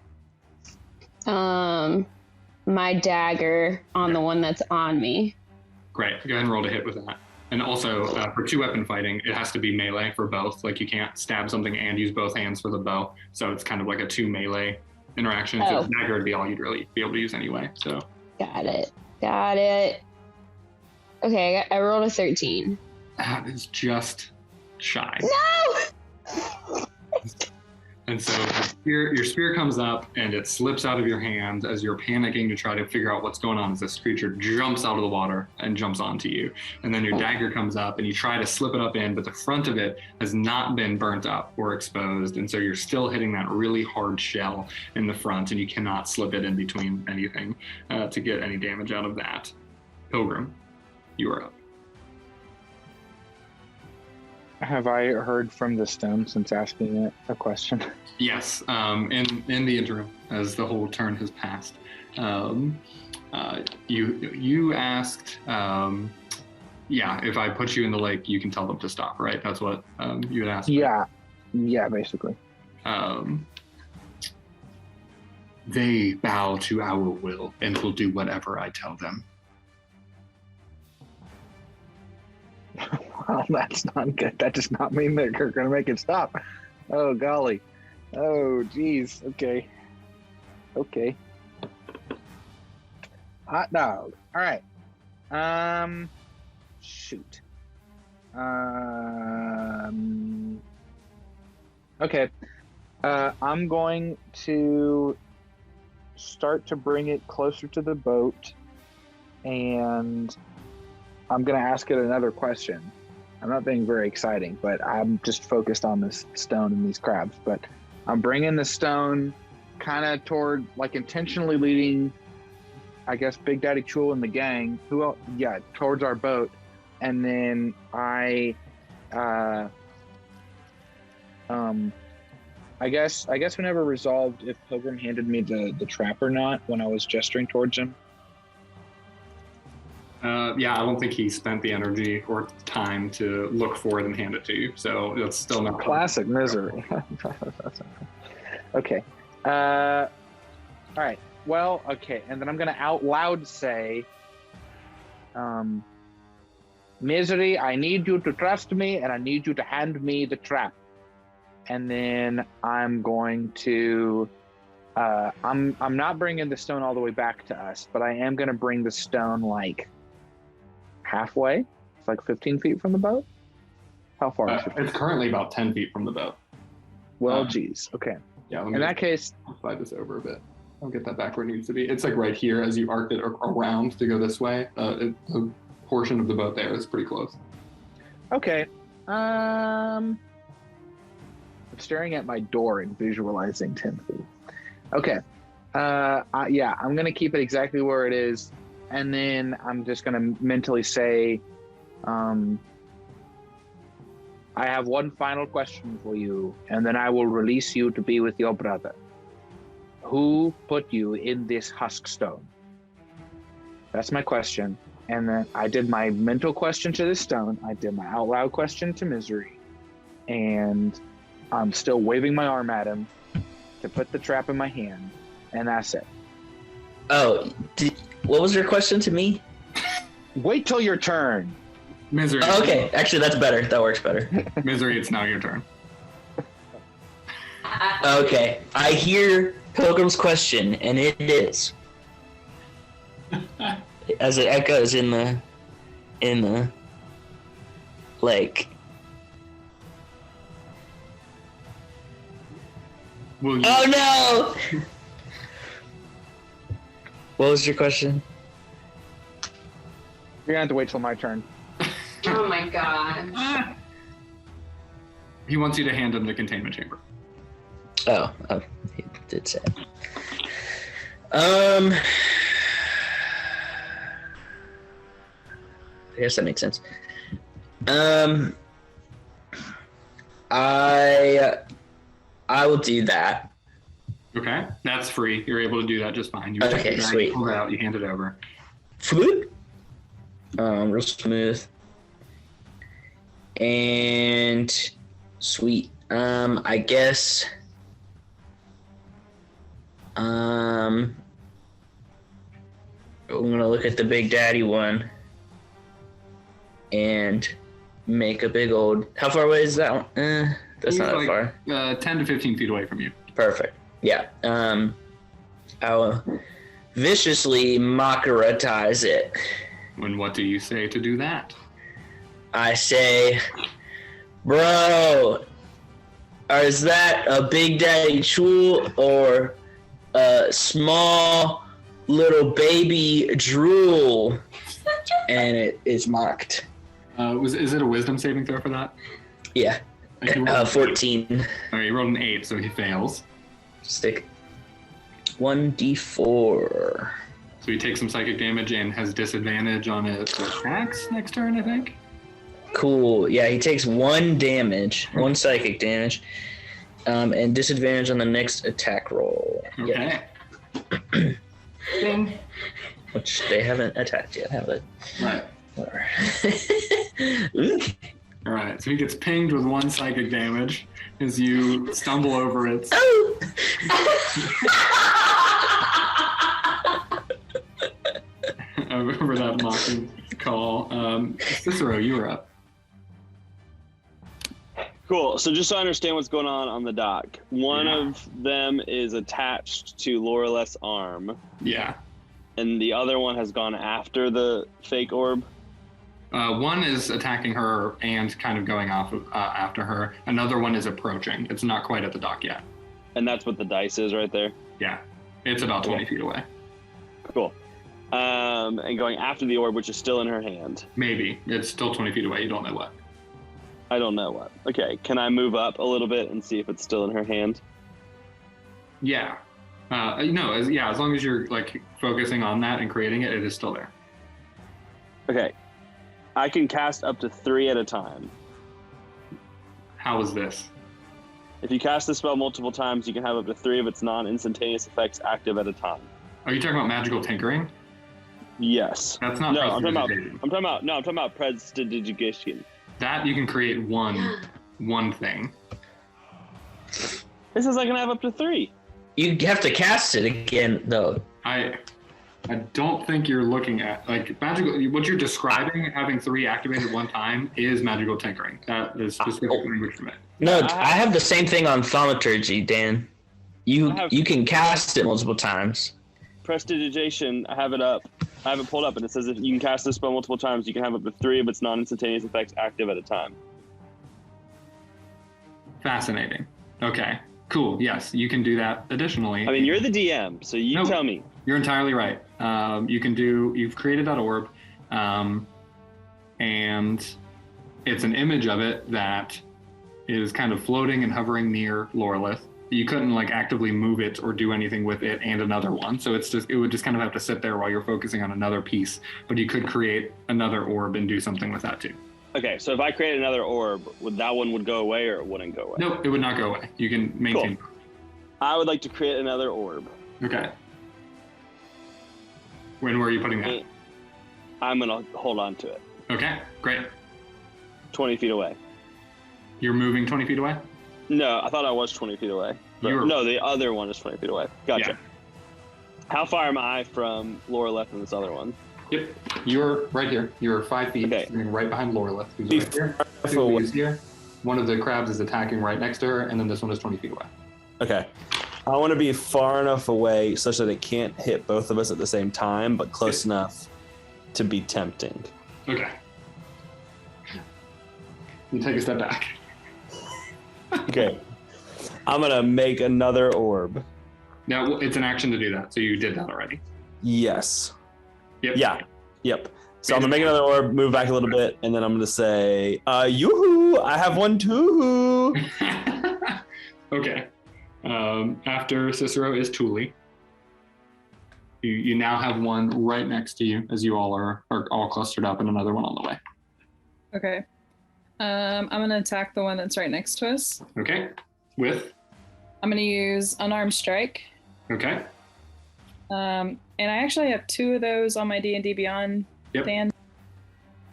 my dagger on the one that's on me. Great. Go ahead and roll to hit with that. And also, for 2-weapon fighting, it has to be melee for both. Like, you can't stab something and use both hands for the bow. So it's kind of like a 2 melee interaction. So the dagger would be all you'd really be able to use anyway. So Got it. Okay, I rolled a 13. That is just shy. No! And so your spear comes up and it slips out of your hand as you're panicking to try to figure out what's going on as this creature jumps out of the water and jumps onto you. And then your dagger comes up and you try to slip it up in, but the front of it has not been burnt up or exposed. And so you're still hitting that really hard shell in the front and you cannot slip it in between anything to get any damage out of that. Pilgrim, you are up. Have I heard from the stone since asking it a question? Yes, in the interim, as the whole turn has passed, you asked, if I put you in the lake, you can tell them to stop, right? That's what you had asked. Yeah, basically. They bow to our will and will do whatever I tell them. Well, that's not good. That does not mean they're going to make it stop. Oh, golly. Oh, geez. Okay. Hot dog. All right. Shoot. Okay. I'm going to start to bring it closer to the boat, and I'm going to ask it another question. I'm not being very exciting, but I'm just focused on this stone and these crabs. But I'm bringing the stone kind of toward, like, intentionally leading, I guess, Big Daddy Chul and the gang, towards our boat. And then I guess we never resolved if Pilgrim handed me the trap or not when I was gesturing towards him. Yeah, I don't think he spent the energy or time to look for it and hand it to you. So that's still not Classic misery. Okay. All right. Well, okay. And then I'm going to out loud say, Misery, I need you to trust me and I need you to hand me the trap. And then I'm going to, I'm not bringing the stone all the way back to us, but I am going to bring the stone like halfway. It's like 15 feet from the boat. How far? Is it? It's currently about 10 feet from the boat. Well, geez. Okay. Yeah. In that case, slide this over a bit. I'll get that back where it needs to be. It's like right here as you arc it around to go this way. A portion of the boat there is pretty close. okay. I'm staring at my door and visualizing 10 feet. Okay. Yeah, I'm going to keep it exactly where it is. And then I'm just going to mentally say, I have one final question for you, and then I will release you to be with your brother. Who put you in this husk stone? That's my question. And then I did my mental question to this stone. I did my out loud question to Misery. And I'm still waving my arm at him to put the trap in my hand. And that's it. Oh, what was your question to me? Wait till your turn. Misery. Oh, okay, actually, that's better. That works better. Misery, it's now your turn. Okay, I hear Pilgrim's question, and it is, as it echoes in the lake. Will you? Oh no! What was your question? You're gonna have to wait till my turn. Oh my god. He wants you to hand him the containment chamber. Oh, he did say. I guess that makes sense. I will do that. Okay, that's free. You're able to do that just fine. You Okay, take the bag, sweet. Pull it out. You hand it over. Floop. Real smooth. And sweet. I guess. I'm gonna look at the Big Daddy one and make a big old. How far away is that one? That's He's not that like, far. 10 to 15 feet away from you. Perfect. Yeah. I'll viciously mockeratize it. And what do you say to do that? I say, bro, is that a Big Daddy Chul or a small little baby drool? And it is mocked. Is it a wisdom saving throw for that? Yeah. 14. All right, you rolled an 8, so he fails. Stick 1d4. So he takes some psychic damage and has disadvantage on his attacks next turn, I think. Cool. Yeah, he takes 1 damage, 1 psychic damage, and disadvantage on the next attack roll. Okay. Ding. Which they haven't attacked yet, have they? Right. Whatever. All right, so he gets pinged with 1 psychic damage as you stumble over it. Oh! Over that mocking call. Cicero, you were up. Cool. So just so I understand what's going on the dock, one of them is attached to Loreleth's arm. Yeah. And the other one has gone after the fake orb. One is attacking her and kind of going off after her. Another one is approaching. It's not quite at the dock yet. And that's what the dice is right there? Yeah. It's about 20 feet away. Cool. And going after the orb, which is still in her hand. Maybe. It's still 20 feet away. You don't know what. I don't know what. Okay. Can I move up a little bit and see if it's still in her hand? Yeah. As long as you're like focusing on that and creating it, it is still there. Okay. I can cast up to 3 at a time. How is this? If you cast the spell multiple times, you can have up to 3 of its non-instantaneous effects active at a time. Are you talking about magical tinkering? Yes. That's not No, I'm talking prestidigitation. I'm talking about prestidigitation. That you can create one thing. This is I can have up to 3. You have to cast it again, though. I don't think you're looking at like magical. What you're describing, having 3 activated at one time, is magical tinkering. That is specific language from it. No, I have the same thing on thaumaturgy, Dan. You can cast it multiple times. Prestidigitation, I have it up. I have it pulled up, and it says if you can cast this spell multiple times, you can have up to 3 of its non-instantaneous effects active at a time. Fascinating. Okay, cool. Yes, you can do that additionally. I mean, you're the DM, so you tell me. You're entirely right. You've created that orb, and it's an image of it that is kind of floating and hovering near Lorelith. You couldn't like actively move it or do anything with it and another one. So it would just kind of have to sit there while you're focusing on another piece, but you could create another orb and do something with that too. Okay, so if I create another orb, that one would go away or it wouldn't go away? Nope, it would not go away. You can maintain. Cool. I would like to create another orb. Okay. Where are you putting that? I'm going to hold on to it. Okay, great. 20 feet away. You're moving 20 feet away? No, I thought I was 20 feet away. No, the other one is 20 feet away. Gotcha. Yeah. How far am I from Lorelith and this other one? Yep, you're right here. You're 5 feet, right behind Lorelith, who's right here. Who's here. One of the crabs is attacking right next to her, and then this one is 20 feet away. Okay. I want to be far enough away such that it can't hit both of us at the same time, but close enough to be tempting. Okay. You take a step back. Okay. I'm going to make another orb. Now, it's an action to do that, so you did that already. Yes. Yep. Yeah. Yep. So I'm going to make another orb, move back a little bit, and then I'm going to say, yoo-hoo, I have one too. Okay. After Cicero is Thule. You now have one right next to you as you all are all clustered up and another one on the way. Okay. I'm going to attack the one that's right next to us. Okay. With? I'm going to use Unarmed Strike. Okay. And I actually have 2 of those on my D&D Beyond stand.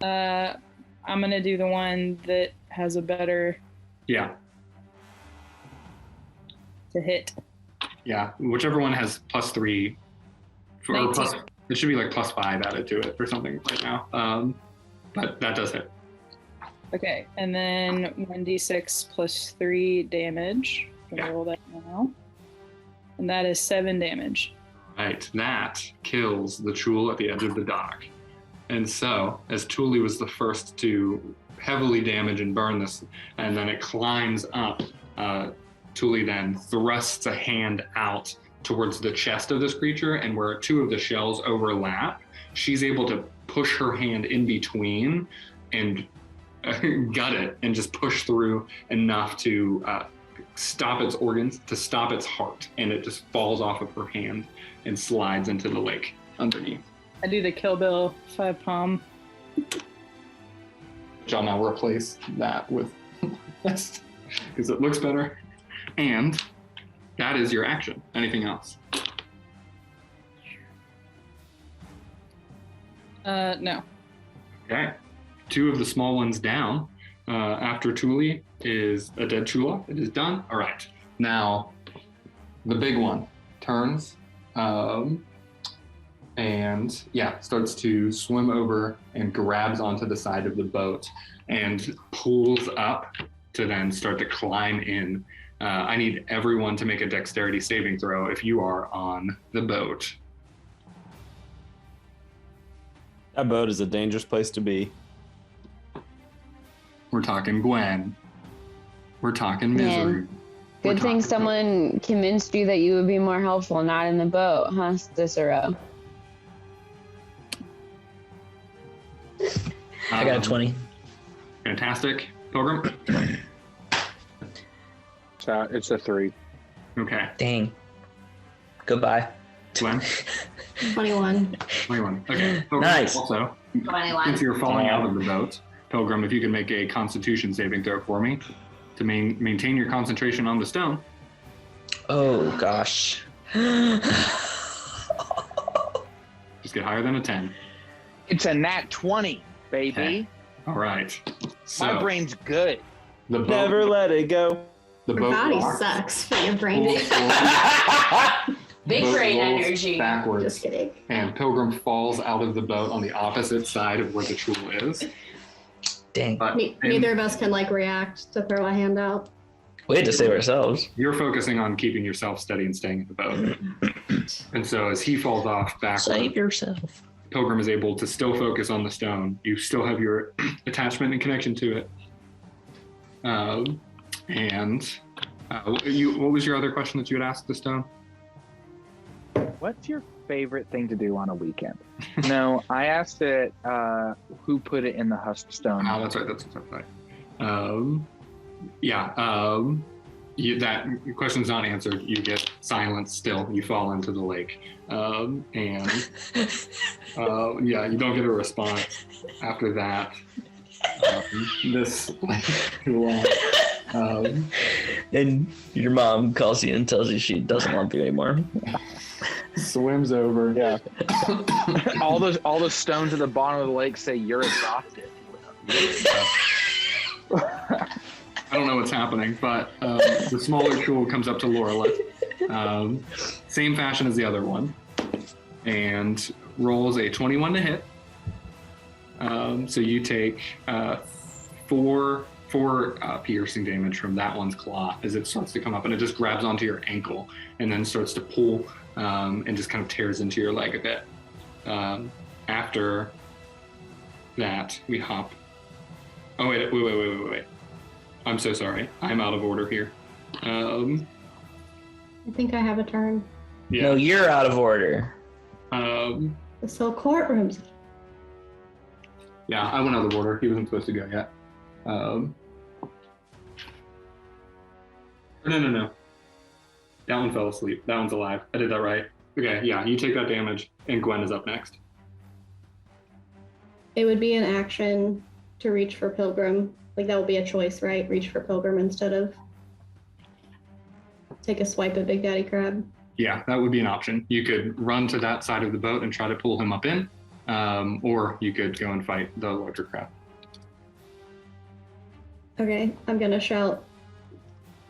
I'm going to do the one that has a better... Yeah. To hit. Yeah, whichever one has +3. It should be like +5 added to it or something right now. But that does hit. Okay, and then 1d6 plus 3 damage. I'm gonna roll that now. And that is 7 damage. Right, that kills the Chul at the edge of the dock. And so, as Thule was the first to heavily damage and burn this, and then it climbs up, Thule then thrusts a hand out towards the chest of this creature, and where 2 of the shells overlap, she's able to push her hand in between and gut it and just push through enough to stop its organs, to stop its heart, and it just falls off of her hand and slides into the lake underneath. I do the Kill Bill 5 palm. Which I'll now replace that with this because it looks better. And that is your action. Anything else? No. Okay. 2 of the small ones down. After Thule is a dead Chula. It is done. All right. Now, the big one turns and starts to swim over and grabs onto the side of the boat and pulls up to then start to climb in. I need everyone to make a dexterity saving throw if you are on the boat. That boat is a dangerous place to be. We're talking Gwen. We're talking misery. Man. Good thing someone convinced you that you would be more helpful not in the boat, huh, Cicero? I got a 20. Fantastic. Pilgrim? It's a 3. Okay. Dang. Goodbye. Gwen? 21. 21. Okay. Pilgrim, Nice. Also, 21. since you're falling out of the boat, Pilgrim, if you can make a Constitution saving throw for me to maintain your concentration on the stone. Oh, gosh. Just get higher than a 10. It's a nat 20, baby. Okay. All right. So My brain's good. the boat, Never let it go. the Your boat body rocks, sucks for your brain. pulls forward, Big boat brain rolls energy. backwards, Just kidding. and Pilgrim falls out of the boat on the opposite side of where the tool is. Dang. But Neither of us can like react to throw a hand out. We had to save ourselves. you're focusing on keeping yourself steady and staying in the boat. And so as he falls off backwards, Save yourself. Pilgrim is able to still focus on the stone. You still have your attachment and connection to it. What was your other question that you had asked the stone? What's your favorite thing to do on a weekend? No, I asked it, who put it in the husk stone. Oh, that's right. That's right. That question's not answered. You get silence still. You fall into the lake. You don't get a response after that. And your mom calls you and tells you she doesn't love you anymore. Swims over. Yeah. all the stones at the bottom of the lake say you're adopted. I don't know what's happening, but the smaller tool comes up to Lorelith. Same fashion as the other one. And rolls a 21 to hit. So you take four piercing damage from that one's claw as it starts to come up, and it just grabs onto your ankle and then starts to pull and just kind of tears into your leg a bit. After that, we hop. Oh, wait. I'm so sorry. I'm out of order here. I think I have a turn. Yeah. No, you're out of order. This whole courtroom's. Yeah, I went out of order. He wasn't supposed to go yet. No. That one fell asleep. That one's alive. I did that right. Okay, yeah, you take that damage, and Gwen is up next. It would be an action to reach for Pilgrim. Like, that would be a choice, right? Reach for Pilgrim instead of take a swipe at Big Daddy Crab. Yeah, that would be an option. You could run to that side of the boat and try to pull him up in, or you could go and fight the larger crab. Okay, I'm gonna shout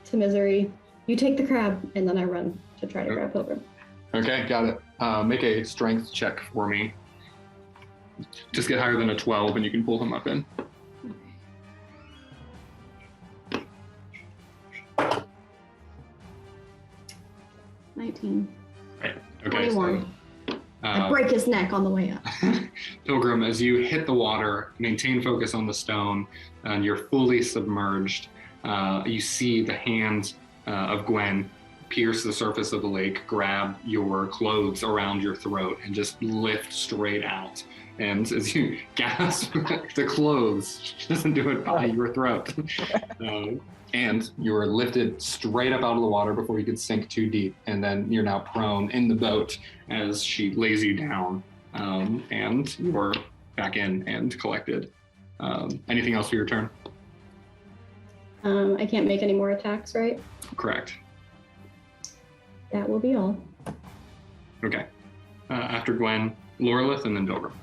to Misery, you take the crab, and then I run to try to grab Pilgrim. Okay, got it. Make a strength check for me. Just get higher than a 12 and you can pull him up in. Right. Okay, 21. so I break his neck on the way up. Pilgrim, as you hit the water, maintain focus on the stone, and you're fully submerged. You see the hands of Gwen pierce the surface of the lake, grab your clothes around your throat, and just lift straight out. And as you gasp, the clothes doesn't do it by your throat. And you're lifted straight up out of the water before you could sink too deep. And then you're now prone in the boat as she lays you down. And you're back in and collected. Anything else for your turn? I can't make any more attacks, right? Correct. That will be all. Okay. After Gwen, Lorelith, and then Pilgrim.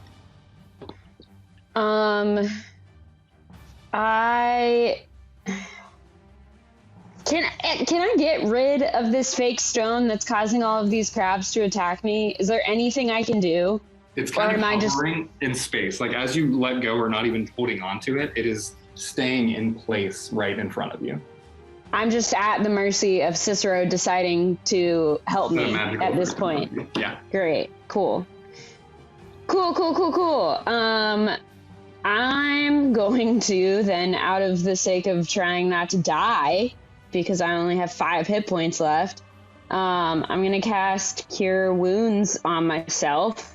Can I get rid of this fake stone that's causing all of these crabs to attack me? Is there anything I can do? It's kind of am I just- hovering in space. Like as you let go or not even holding on to it, it is staying in place right in front of you. I'm just at the mercy of Cicero deciding to help me at this point. Yeah. Great. Cool. I'm going to then, out of the sake of trying not to die, because I only have 5 hit points left, I'm going to cast Cure Wounds on myself.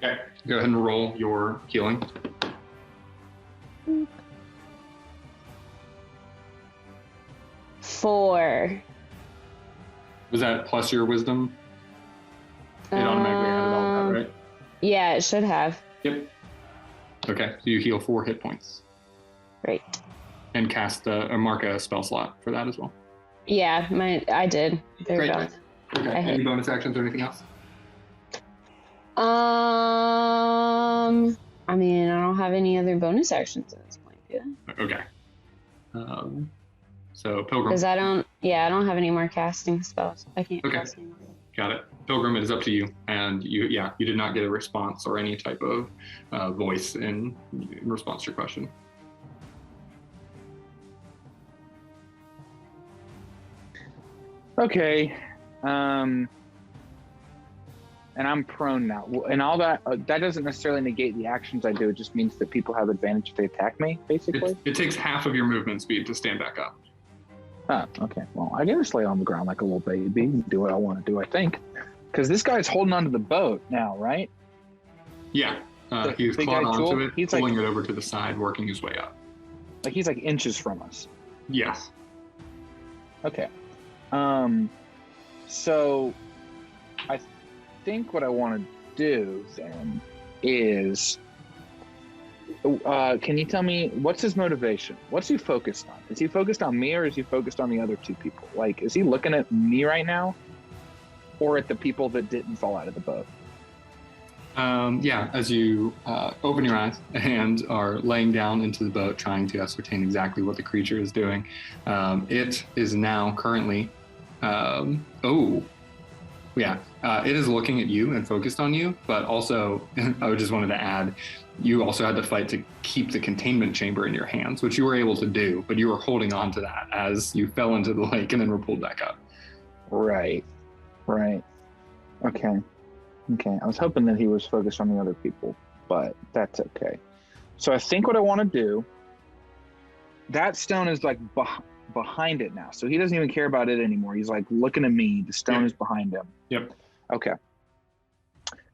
Okay. Go ahead and roll your healing. Four. Was that plus your wisdom? It automatically added all that, right? Yeah, it should have. Yep. Okay, so you heal 4 hit points. Great. And cast or mark a spell slot for that as well. Yeah, I did. There we Great. go. Okay. Any bonus actions or anything else? I mean, I don't have any other bonus actions at this point, do I? Okay. So Pilgrim. Because I don't have any more casting spells. I can't Okay. cast anymore. Got it. Pilgrim, it is up to you. And you did not get a response or any type of voice in response to your question. Okay. And I'm prone now. And all that, that doesn't necessarily negate the actions I do. It just means that people have advantage if they attack me, basically. It takes half of your movement speed to stand back up. Oh, okay. Well, I can just lay on the ground like a little baby and do what I want to do, I think. Because this guy's holding onto the boat now, right? Yeah. He's big clawed guy onto Jewel, it, he's pulling like- it over to the side, working his way up. Like he's like inches from us. Yes. Okay. So I think what I want to do then is, can you tell me what's his motivation? What's he focused on? Is he focused on me or is he focused on the other two people? Like, is he looking at me right now or at the people that didn't fall out of the boat? As you open your eyes and are laying down into the boat, trying to ascertain exactly what the creature is doing, it is now currently, it is looking at you and focused on you, but also, I just wanted to add, you also had to fight to keep the containment chamber in your hands, which you were able to do, but you were holding on to that as you fell into the lake and then were pulled back up. Right. Okay. I was hoping that he was focused on the other people, but that's okay. So I think what I want to do, that stone is like behind it now. So he doesn't even care about it anymore. He's like looking at me. The stone is behind him. Yep. Okay.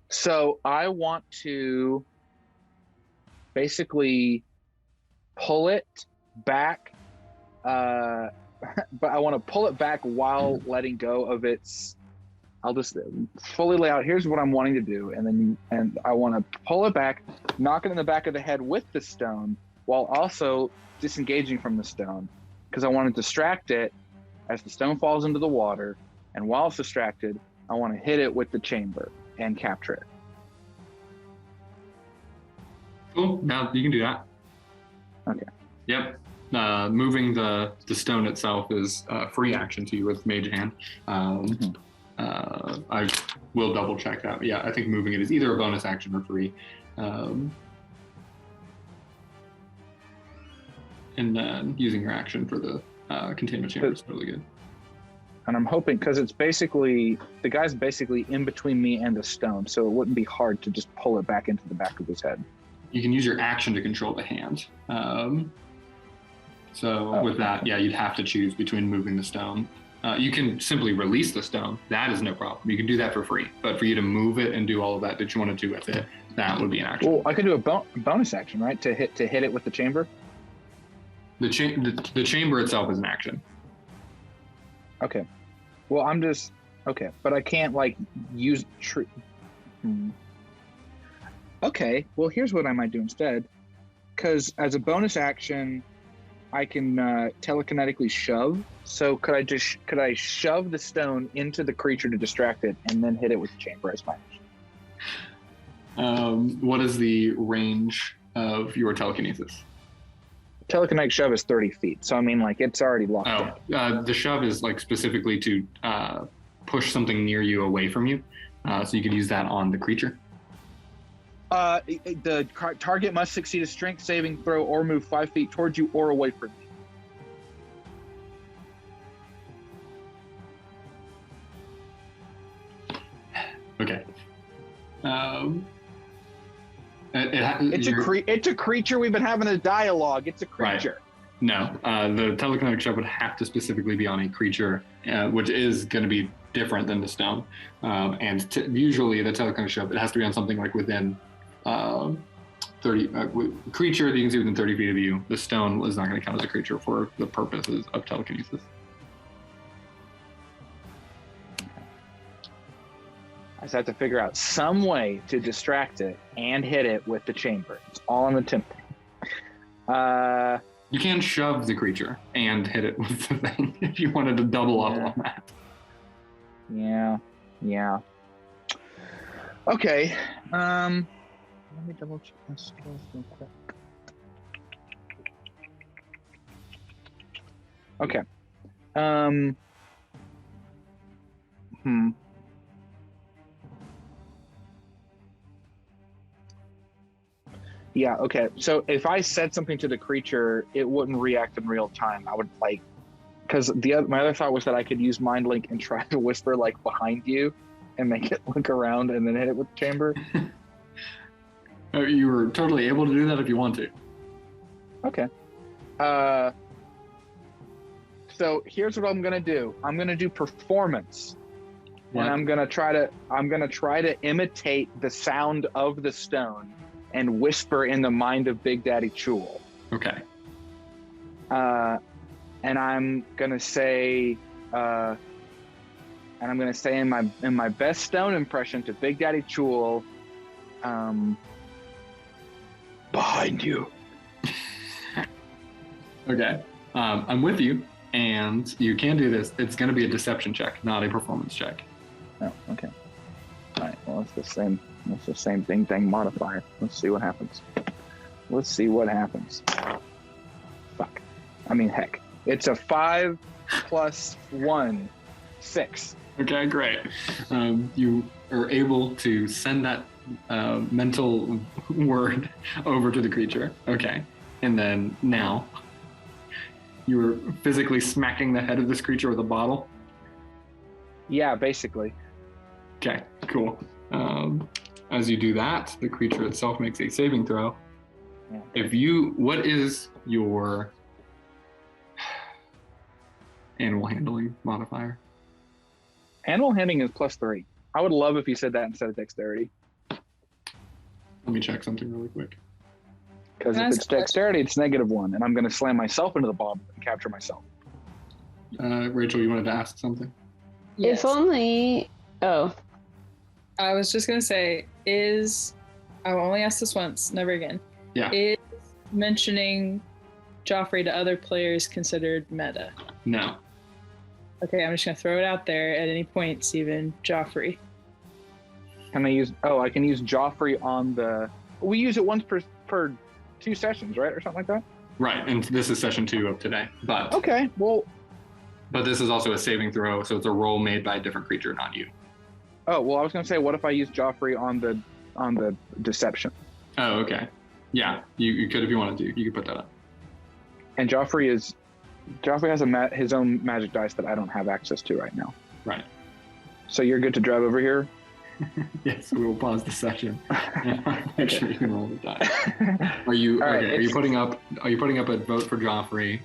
So I want to basically pull it back, but I want to pull it back while letting go of its. I'll just fully lay out. Here's what I'm wanting to do, and I want to pull it back, knock it in the back of the head with the stone, while also disengaging from the stone, because I want to distract it as the stone falls into the water, and while it's distracted, I want to hit it with the chamber and capture it. Cool. Now you can do that. Okay. Yep. Moving the stone itself is a free action to you with Mage Hand. I will double check that. Yeah, I think moving it is either a bonus action or free. And then using your action for the containment chamber is really good. And I'm hoping, because it's basically, the guy's basically in between me and the stone, so it wouldn't be hard to just pull it back into the back of his head. You can use your action to control the hand. With that, you'd have to choose between moving the stone. You can simply release the stone. That is no problem. You can do that for free. But for you to move it and do all of that you want to do with it, that would be an action. Well, I could do a bonus action, right? To hit it with the chamber. The chamber itself is an action. Okay. Well, I'm just okay, but I can't like use. Okay. Well, here's what I might do instead, because as a bonus action, I can telekinetically shove. So could I shove the stone into the creature to distract it and then hit it with the chamber as my action? What is the range of your telekinesis? Telekinetic shove is 30 feet. So I mean, like, it's already locked in. The shove is like specifically to push something near you away from you. So you could use that on the creature. The target must succeed a strength saving throw or move 5 feet towards you or away from you. Okay. It's a creature. We've been having a dialogue. It's a creature. Right. No, the telekinetic shove would have to specifically be on a creature, which is going to be different than the stone. Usually the telekinetic shove, it has to be on something like within 30 creature that you can see within 30 feet of you. The stone is not going to count as a creature for the purposes of telekinesis. I just have to figure out some way to distract it and hit it with the chamber. It's all I'm attempting. You can shove the creature and hit it with the thing if you wanted to double up on that. Yeah. Okay. Let me double check my skills real quick. Okay. Yeah, okay. So if I said something to the creature, it wouldn't react in real time. I would like, because my other thought was that I could use Mind Link and try to whisper like behind you and make it look around and then hit it with the chamber. You were totally able to do that if you want to. Okay. So here's what I'm gonna do. I'm gonna do performance. What? And I'm gonna try to imitate the sound of the stone and whisper in the mind of Big Daddy Chul. Okay. And I'm gonna say in my best stone impression to Big Daddy Chul, behind you. Okay. I'm with you, and you can do this. It's going to be a deception check, not a performance check. Oh, okay. All right. Well, it's the same. It's the same thing modifier. Let's see what happens. Fuck. I mean, heck. It's a 5 + 1, 6. Okay, great. You are able to send that mental word over to the creature. Okay. And then now you were physically smacking the head of this creature with a bottle. Yeah, basically. Okay, cool. As you do that, the creature itself makes a saving throw. Yeah. What is your animal handling modifier? Animal handling is +3. I would love if you said that instead of dexterity. Let me check something really quick. Because if it's dexterity, it's -1, and I'm going to slam myself into the bomb and capture myself. Rachel, you wanted to ask something? If only. Oh, I was just gonna say, I'll only ask this once, never again. Yeah. Is mentioning Joffrey to other players considered meta? No. Okay, I'm just gonna throw it out there at any point, Steven. Joffrey. Can I use? Oh, I can use Joffrey on the. We use it once per 2 sessions, right, or something like that. Right, and this is session 2 of today. But Okay, well. But this is also a saving throw, so it's a roll made by a different creature, not you. Oh well, I was gonna say, what if I use Joffrey on the deception? Oh, okay. Yeah, you could if you wanted to. You could put that up. And Joffrey has his own magic dice that I don't have access to right now. Right. So you're good to drive over here. Yes, we will pause the session. Make sure you can roll the die. Are you All right, okay? Are you putting up a vote for Joffrey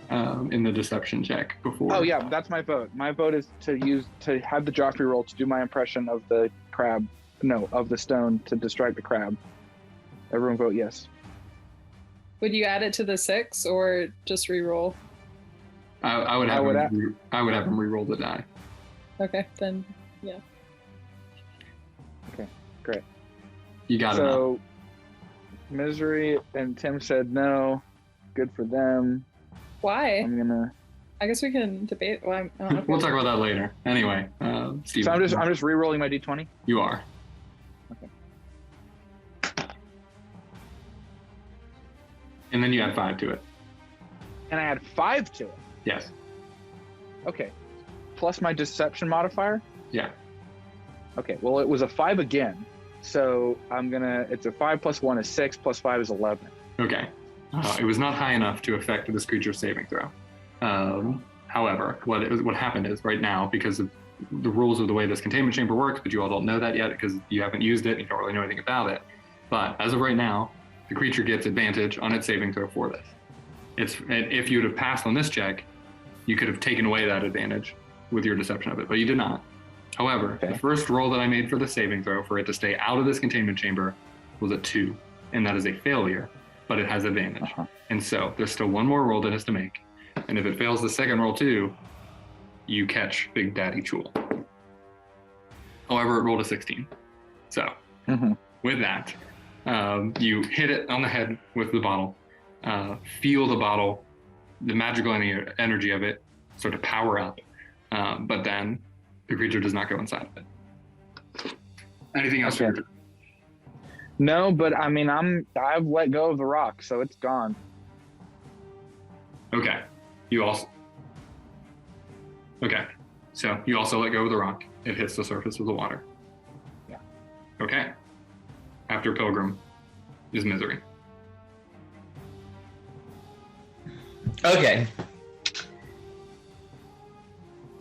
in the deception check before? Oh yeah, that's my vote. My vote is to have the Joffrey roll to do my impression of the crab. No, of the stone to distract the crab. Everyone vote yes. Would you add it to the 6 or just re-roll? I would have him re-roll the die. Okay, then yeah. Okay, great. You got it. So, Misery and Tim said no. Good for them. Why? I guess we can debate. Well, We'll talk about that later. Anyway, Steve. So I'm just re-rolling my d20. You are. Okay. And then you add 5 to it. And I add 5 to it. Yes. Okay. Plus my deception modifier. Yeah. Okay. Well, it was a 5 again. So it's a 5 + 1 is 6 + 5 is 11. Okay. It was not high enough to affect this creature's saving throw. However, what happened is right now, because of the rules of the way this containment chamber works, but you all don't know that yet because you haven't used it, you don't really know anything about it. But as of right now, the creature gets advantage on its saving throw for this. If you would have passed on this check, you could have taken away that advantage with your deception of it, but you did not. However, Okay. The first roll that I made for the saving throw for it to stay out of this containment chamber was a 2, and that is a failure, but it has advantage. Uh-huh. And so there's still one more roll that it has to make. And if it fails the second roll too, you catch Big Daddy Chul. However, it rolled a 16. So with that, you hit it on the head with the bottle, feel the bottle, the magical energy of it sort of power up, but then the creature does not go inside of it. Anything else? Okay. No, but I mean, I've let go of the rock, so it's gone. Okay. Okay. So you also let go of the rock. It hits the surface of the water. Yeah. Okay. After Pilgrim is Misery. Okay.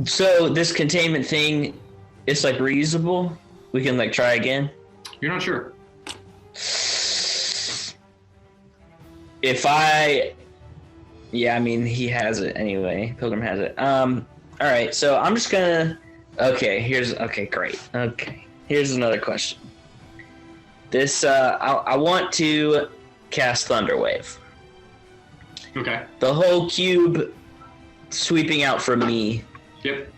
So this containment thing, it's like reusable? We can like try again? You're not sure. Yeah, I mean, he has it anyway. Pilgrim has it. All right, so I'm just gonna. Okay, great. Okay, here's another question. This, I want to cast Thunderwave. Okay. The whole cube sweeping out from me. Yep.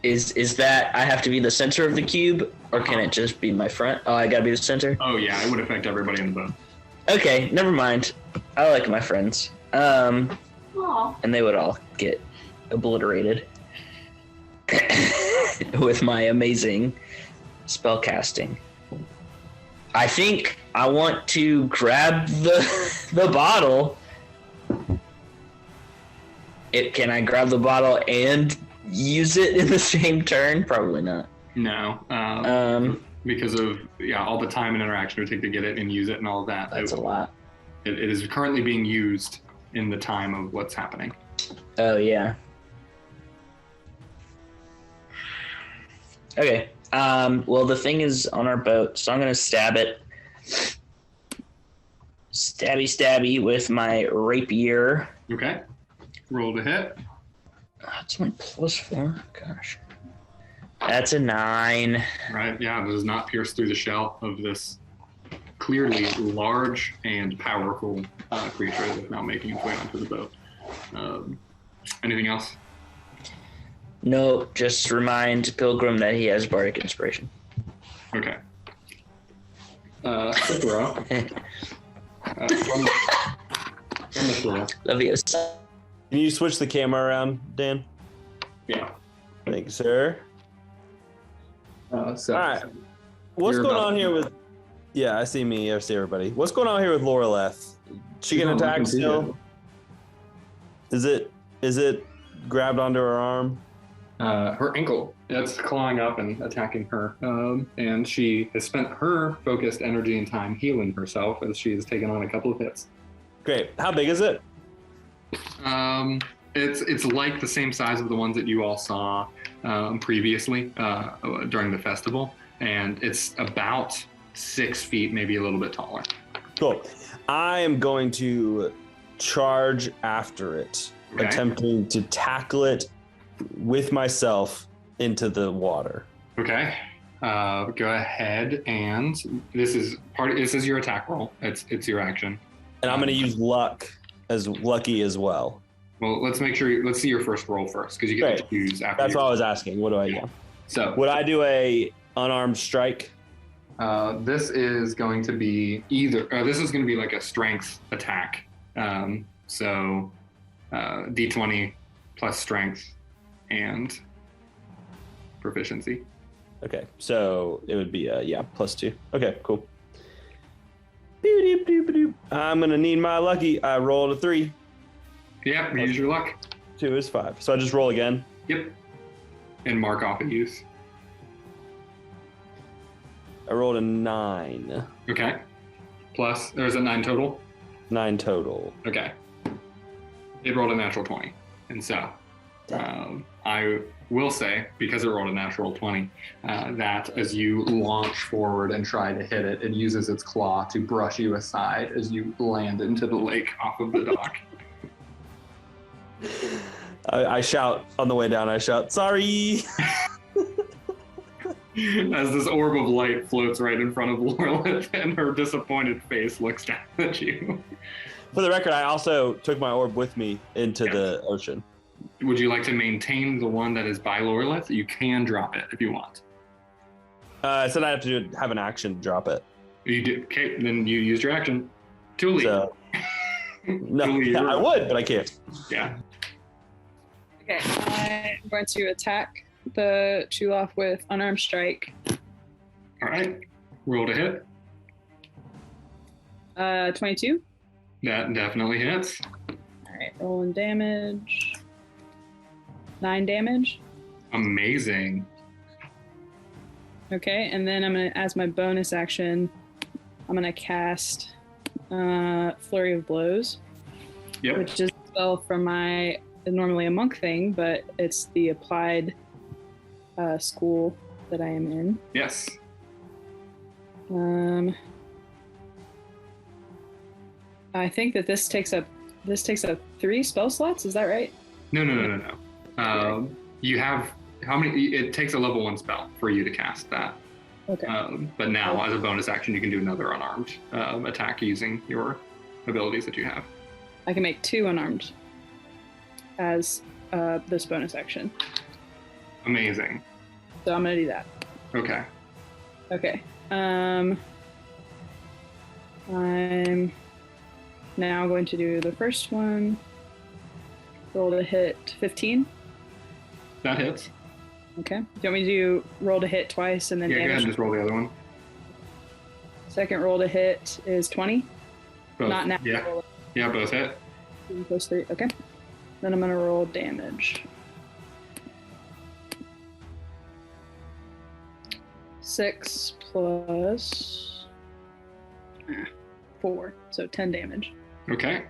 Is that I have to be the center of the cube, or can it just be my front? Oh, I gotta be the center? Oh, yeah, it would affect everybody in the boat. Okay, never mind. I like my friends. And they would all get obliterated with my amazing spell casting. I think I want to grab the bottle. Can I grab the bottle and use it in the same turn? Probably not. No. Because of all the time and interaction it would take to get it and use it and all of that. That's a lot. It is currently being used in the time of what's happening. Oh yeah. Okay. Well, the thing is on our boat, so I'm gonna stab it. Stabby with my rapier. Okay. Roll to hit. That's my +4. Gosh. That's a 9. Right. Yeah. It does not pierce through the shell of this clearly large and powerful creature that is now making its way onto the boat. Anything else? No, just remind Pilgrim that he has Bardic Inspiration. Okay. Throw. From the floor. Love you. Can you switch the camera around, Dan? Yeah. Thank you, sir. So, all right. What's going on here with... Yeah, I see me. I see everybody. What's going on here with Loreleth? She can attack still? Is it grabbed onto her arm? Her ankle. It's clawing up and attacking her. And she has spent her focused energy and time healing herself as she has taken on a couple of hits. Great. How big is it? It's like the same size of the ones that you all saw previously during the festival. And it's about 6 feet, maybe a little bit taller. Cool. I am going to charge after it, attempting to tackle it with myself into the water. Okay. Go ahead, and this is your attack roll. It's your action. And I'm going to use lucky as well. Well, let's see your first roll first, because you get to choose after. That's what I was asking. What do I do? So would I do a unarmed strike? This is going to be this is going to be like a strength attack. So D20 plus strength and proficiency. Okay, so it would be +2. Okay, cool. I'm gonna need my lucky. I rolled a 3. Yeah, use your luck. 2 is 5. So I just roll again. Yep. And mark off a use. I rolled a 9. Okay. Plus, there's a 9 total? 9 total. Okay. It rolled a natural 20. And so, I will say, because it rolled a natural 20, that as you launch forward and try to hit it, it uses its claw to brush you aside as you land into the lake off of the dock. I shout on the way down. I shout, "Sorry!" As this orb of light floats right in front of Lorelith, and her disappointed face looks down at you. For the record, I also took my orb with me into the ocean. Would you like to maintain the one that is by Lorelith? You can drop it if you want. I said I have to have an action to drop it. You do. Okay, then you used your action to leave. So, no, I would, but I can't. Yeah. Okay, I'm going to attack the Chuloff with unarmed strike. All right. Roll to hit. 22. That definitely hits. All right, rolling damage. 9 damage. Amazing. Okay, and then I'm gonna, as my bonus action, I'm gonna cast Flurry of Blows, Yep. which is a spell from my normally a monk thing, but it's the applied school that I am in. Yes. I think that this takes up 3 spell slots. Is that right? No. You have how many? It takes a level 1 spell for you to cast that. Okay. But now, as a bonus action, you can do another unarmed attack using your abilities that you have. I can make 2 unarmed as this bonus action. Amazing. So I'm gonna do that. Okay. Okay. I'm now going to do the first one. Roll to hit 15. That hits. Okay. Do you want me to do roll to hit twice and then Yeah, go ahead damage? and just roll the other one. Second roll to hit is 20. Both. Not now. Yeah, both hit. 2 plus 3. Okay. Then I'm gonna roll damage. 6 plus 4, so 10 damage. Okay.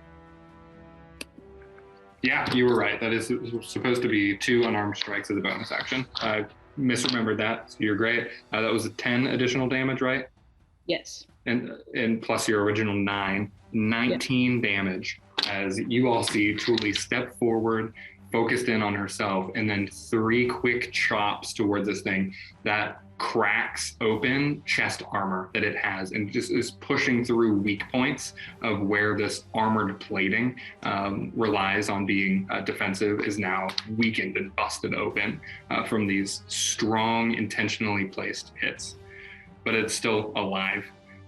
Yeah, you were right. That is supposed to be 2 unarmed strikes as a bonus action. I misremembered that, so you're great. That was a 10 additional damage, right? Yes. And plus your original 19 damage as you all see Tuli step forward, focused in on herself, and then 3 quick chops towards this thing that cracks open chest armor that it has and just is pushing through weak points of where this armored plating relies on being defensive is now weakened and busted open from these strong, intentionally placed hits. But it's still alive.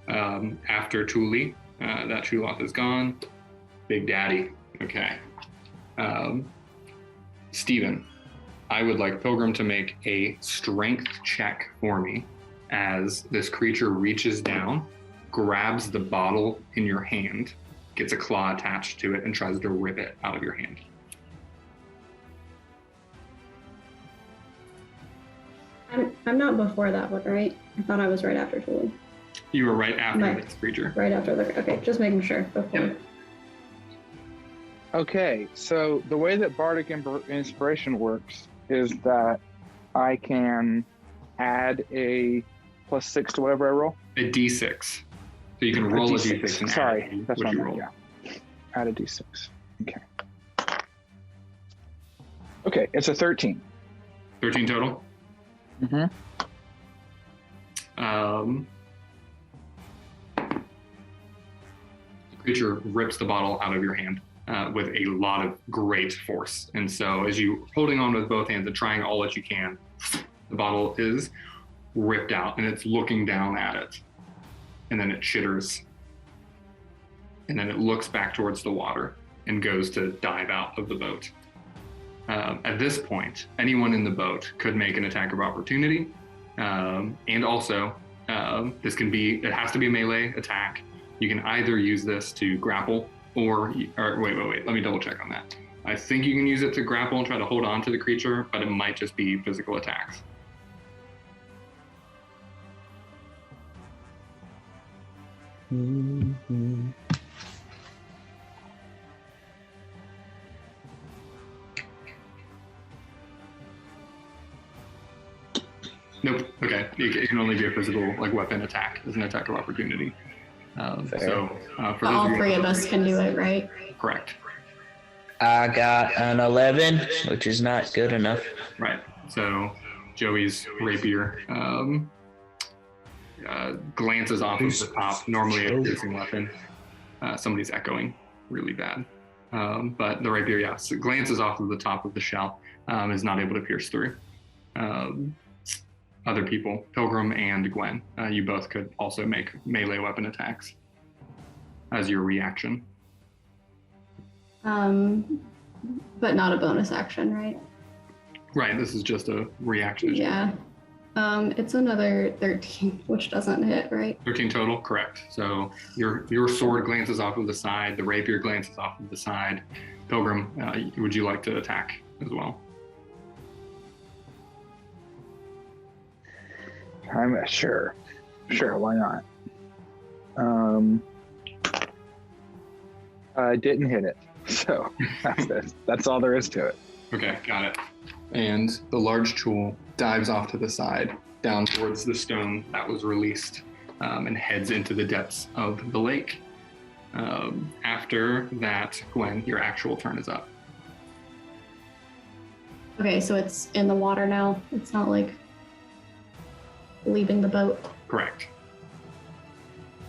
After Tuli, that Chuloth is gone. Big Daddy. Okay. Steven, I would like Pilgrim to make a strength check for me as this creature reaches down, grabs the bottle in your hand, gets a claw attached to it, and tries to rip it out of your hand. I'm not before that one, right? I thought I was right after Julie. You were right after this creature. Right after the. Okay, just making sure. Before. Yep. Okay, so the way that Bardic Inspiration works is that I can add a +6 to whatever I roll. A D6. So you can roll a D6 and Sorry, add that's what what you I roll. meant, yeah. Add a D6. Okay. Okay, it's a 13. 13 total? Mm-hmm. The creature rips the bottle out of your hand with a lot of great force. And so as you holding on with both hands and trying all that you can, the bottle is ripped out and it's looking down at it. And then it chitters. And then it looks back towards the water and goes to dive out of the boat. At this point, anyone in the boat could make an attack of opportunity. And also, it has to be a melee attack. You can either use this to grapple or wait, let me double check on that. I think you can use it to grapple and try to hold on to the creature, but it might just be physical attacks. Mm-hmm. Nope. Okay. It can only be a physical, like, weapon attack as an attack of opportunity. For But all 3 of us can do it, right? Correct. I got an 11, which is not good enough. Right. So Joey's rapier glances off of the top, normally a piercing weapon. Somebody's echoing really bad. But the rapier, yes, glances off of the top of the shell, is not able to pierce through. Other people, Pilgrim and Gwen, you both could also make melee weapon attacks as your reaction. But not a bonus action, right? Right, this is just a reaction. Yeah. It's another 13, which doesn't hit, right? 13 total, correct. So your sword glances off of the side, the rapier glances off of the side. Pilgrim, would you like to attack as well? I'm sure. Sure, why not? I didn't hit it, so that's it. That's all there is to it. Okay, got it. And the large tool dives off to the side, down towards the stone that was released, and heads into the depths of the lake. After that, Gwen, your actual turn is up. Okay, so it's in the water now. It's not like leaving the boat. Correct.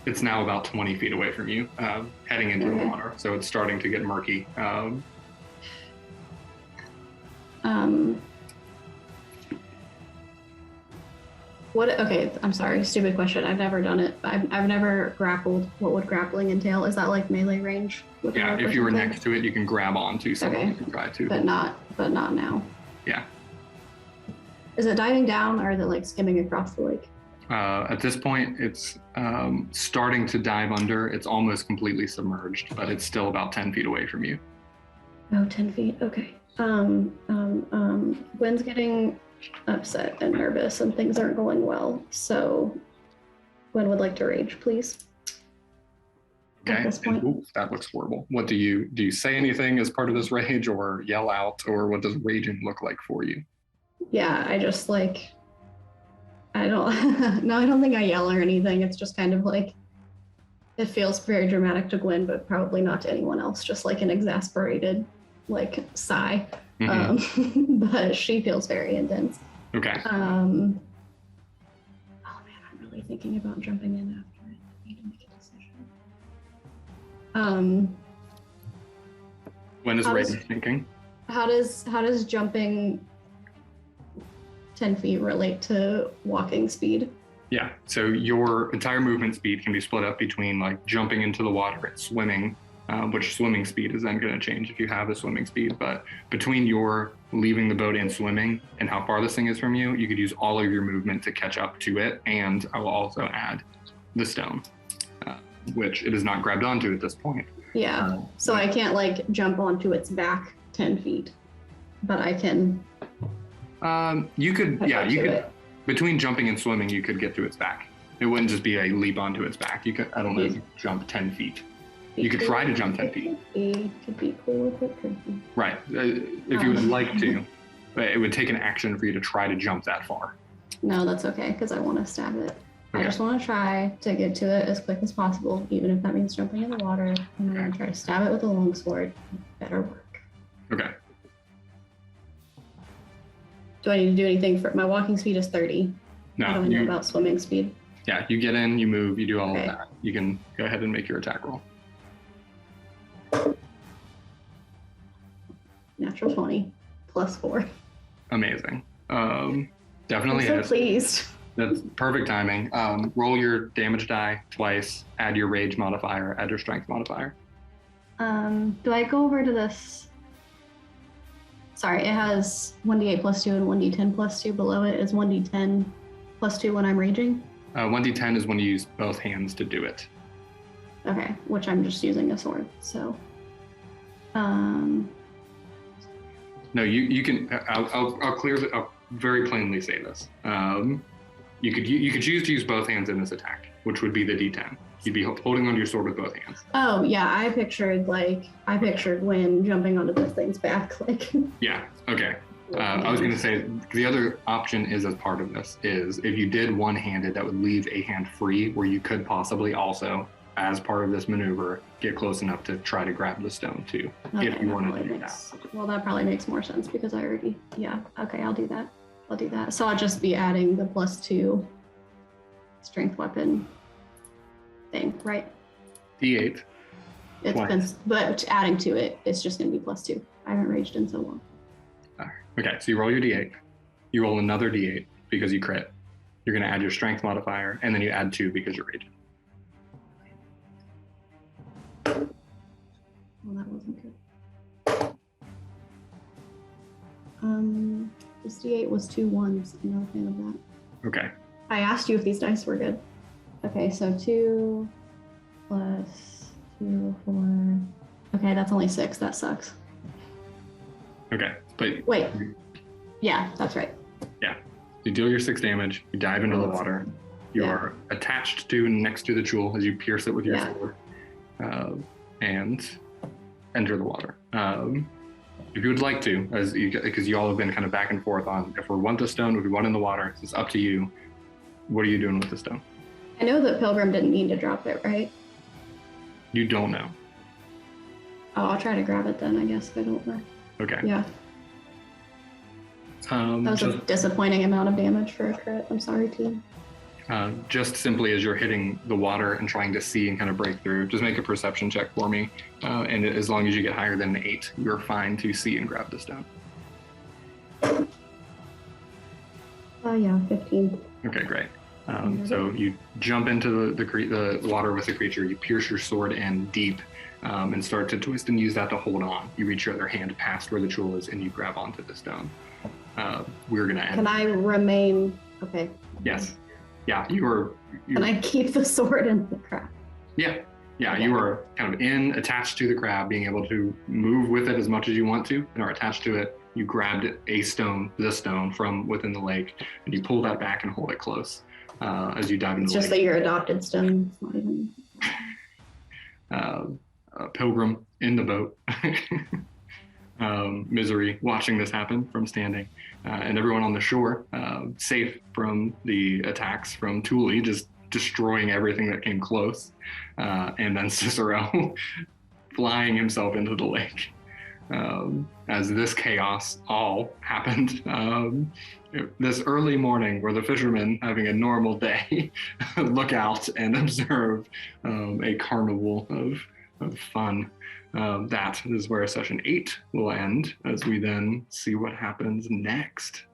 It's now about 20 feet away from you, heading into the water, so it's starting to get murky. What? Okay, I'm sorry. Stupid question. I've never done it. I've never grappled. What would grappling entail? Is that like melee range? Yeah, if you were next to it, you can grab onto someone. You can try to. But not now. Yeah. Is it diving down, or is it like skimming across the lake? At this point, it's starting to dive under. It's almost completely submerged, but it's still about 10 feet away from you. Oh, 10 feet. Okay. Gwen's getting upset and nervous, and things aren't going well. So, Gwen would like to rage, please. Okay. At this point. Ooh, that looks horrible. What do you say anything as part of this rage, or yell out, or what does raging look like for you? Yeah, I just like. I don't. No, I don't think I yell or anything. It's just kind of like. It feels very dramatic to Gwen, but probably not to anyone else. Just like an exasperated, like sigh. But she feels very intense. Okay. Oh man, I'm really thinking about jumping in after it. I need to make a decision. When is Raven thinking? How does jumping 10 feet relate to walking speed? Yeah. So your entire movement speed can be split up between like jumping into the water and swimming. Which swimming speed is then going to change if you have a swimming speed. But between your leaving the boat and swimming and how far this thing is from you, you could use all of your movement to catch up to it. And I will also add the stone, which it is not grabbed onto at this point. Yeah. So I can't like jump onto its back 10 feet, but I can. You could. Between jumping and swimming, you could get to its back. It wouldn't just be a leap onto its back. You could. I don't know if you could jump 10 feet. You could try to jump 10 feet. Could be cool with it. Could be. Right. If you would like to, but it would take an action for you to try to jump that far. No, that's okay, because I want to stab it. Okay. I just want to try to get to it as quick as possible, even if that means jumping in the water. And I'm going to try to stab it with a longsword. Better work. Okay. Do I need to do anything for my walking speed is 30? No. How do I know about swimming speed? Yeah, you get in, you move, you do all of that. You can go ahead and make your attack roll. Natural 20 plus 4. Amazing. Definitely I'm hits. so pleased. That's perfect timing. Roll your damage die twice, add your rage modifier, add your strength modifier. Do I go over to this? Sorry, it has 1d8 plus 2 and 1d10 plus 2. Below it is 1d10 plus 2 when I'm raging. 1d10 is when you use both hands to do it. Okay, which I'm just using a sword, so. No, you can. I'll very plainly say this. You could choose to use both hands in this attack, which would be the D10. You'd be holding onto your sword with both hands. Oh yeah, I pictured when jumping onto this thing's back, like. Yeah. Okay. I was going to say the other option is as part of this is if you did one-handed, that would leave a hand free, where you could possibly also, as part of this maneuver, get close enough to try to grab the stone too, if you wanted to do that. Well, that probably makes more sense because I already. Yeah. Okay, I'll do that. So I'll just be adding the +2 strength weapon thing, right? D8. But adding to it, it's just going to be +2. I haven't raged in so long. Okay, so you roll your D8. You roll another D8 because you crit. You're going to add your strength modifier, and then you add 2 because you're raging. Well, that wasn't good. This D8 was 2 1s. I'm not a fan of that. Okay. I asked you if these dice were good. Okay, so 2 plus 2, 4. Okay, that's only 6. That sucks. Okay, but Wait. Yeah, that's right. yeah, you deal your 6 damage. You dive into the Oh, water. You yeah. are attached to next to the jewel as you pierce it with your Yeah. sword, and enter the water. If you would like to, because you all have been kind of back and forth on if we want the stone, if we want in the water, it's up to you. What are you doing with the stone? I know that Pilgrim didn't mean to drop it, right? You don't know. Oh, I'll try to grab it then, I guess, if I don't know. Okay. Yeah, that was a disappointing amount of damage for a crit. I'm sorry, team. Just simply as you're hitting the water and trying to see and kind of break through, just make a perception check for me. And as long as you get higher than an 8, you're fine to see and grab the stone. Yeah, 15. Okay, great. So you jump into the water with the creature, you pierce your sword in deep, and start to twist and use that to hold on. You reach your other hand past where the jewel is and you grab onto the stone. We're gonna end. Can I remain? Okay. Yes. Yeah, you are. Can I keep the sword in the crab? Yeah. Okay. You are kind of attached to the crab, being able to move with it as much as you want to, and are attached to it. You grabbed the stone from within the lake, and you pull that back and hold it close as you dive into It's the just lake. that you're adopted stone. It's not even... Pilgrim in the boat. Misery watching this happen from standing, and everyone on the shore safe from the attacks from Thule just destroying everything that came close, and then Cicero flying himself into the lake. As this chaos all happened this early morning, where the fishermen, having a normal day, look out and observe a carnival of fun. That is where session 8 will end, as we then see what happens next.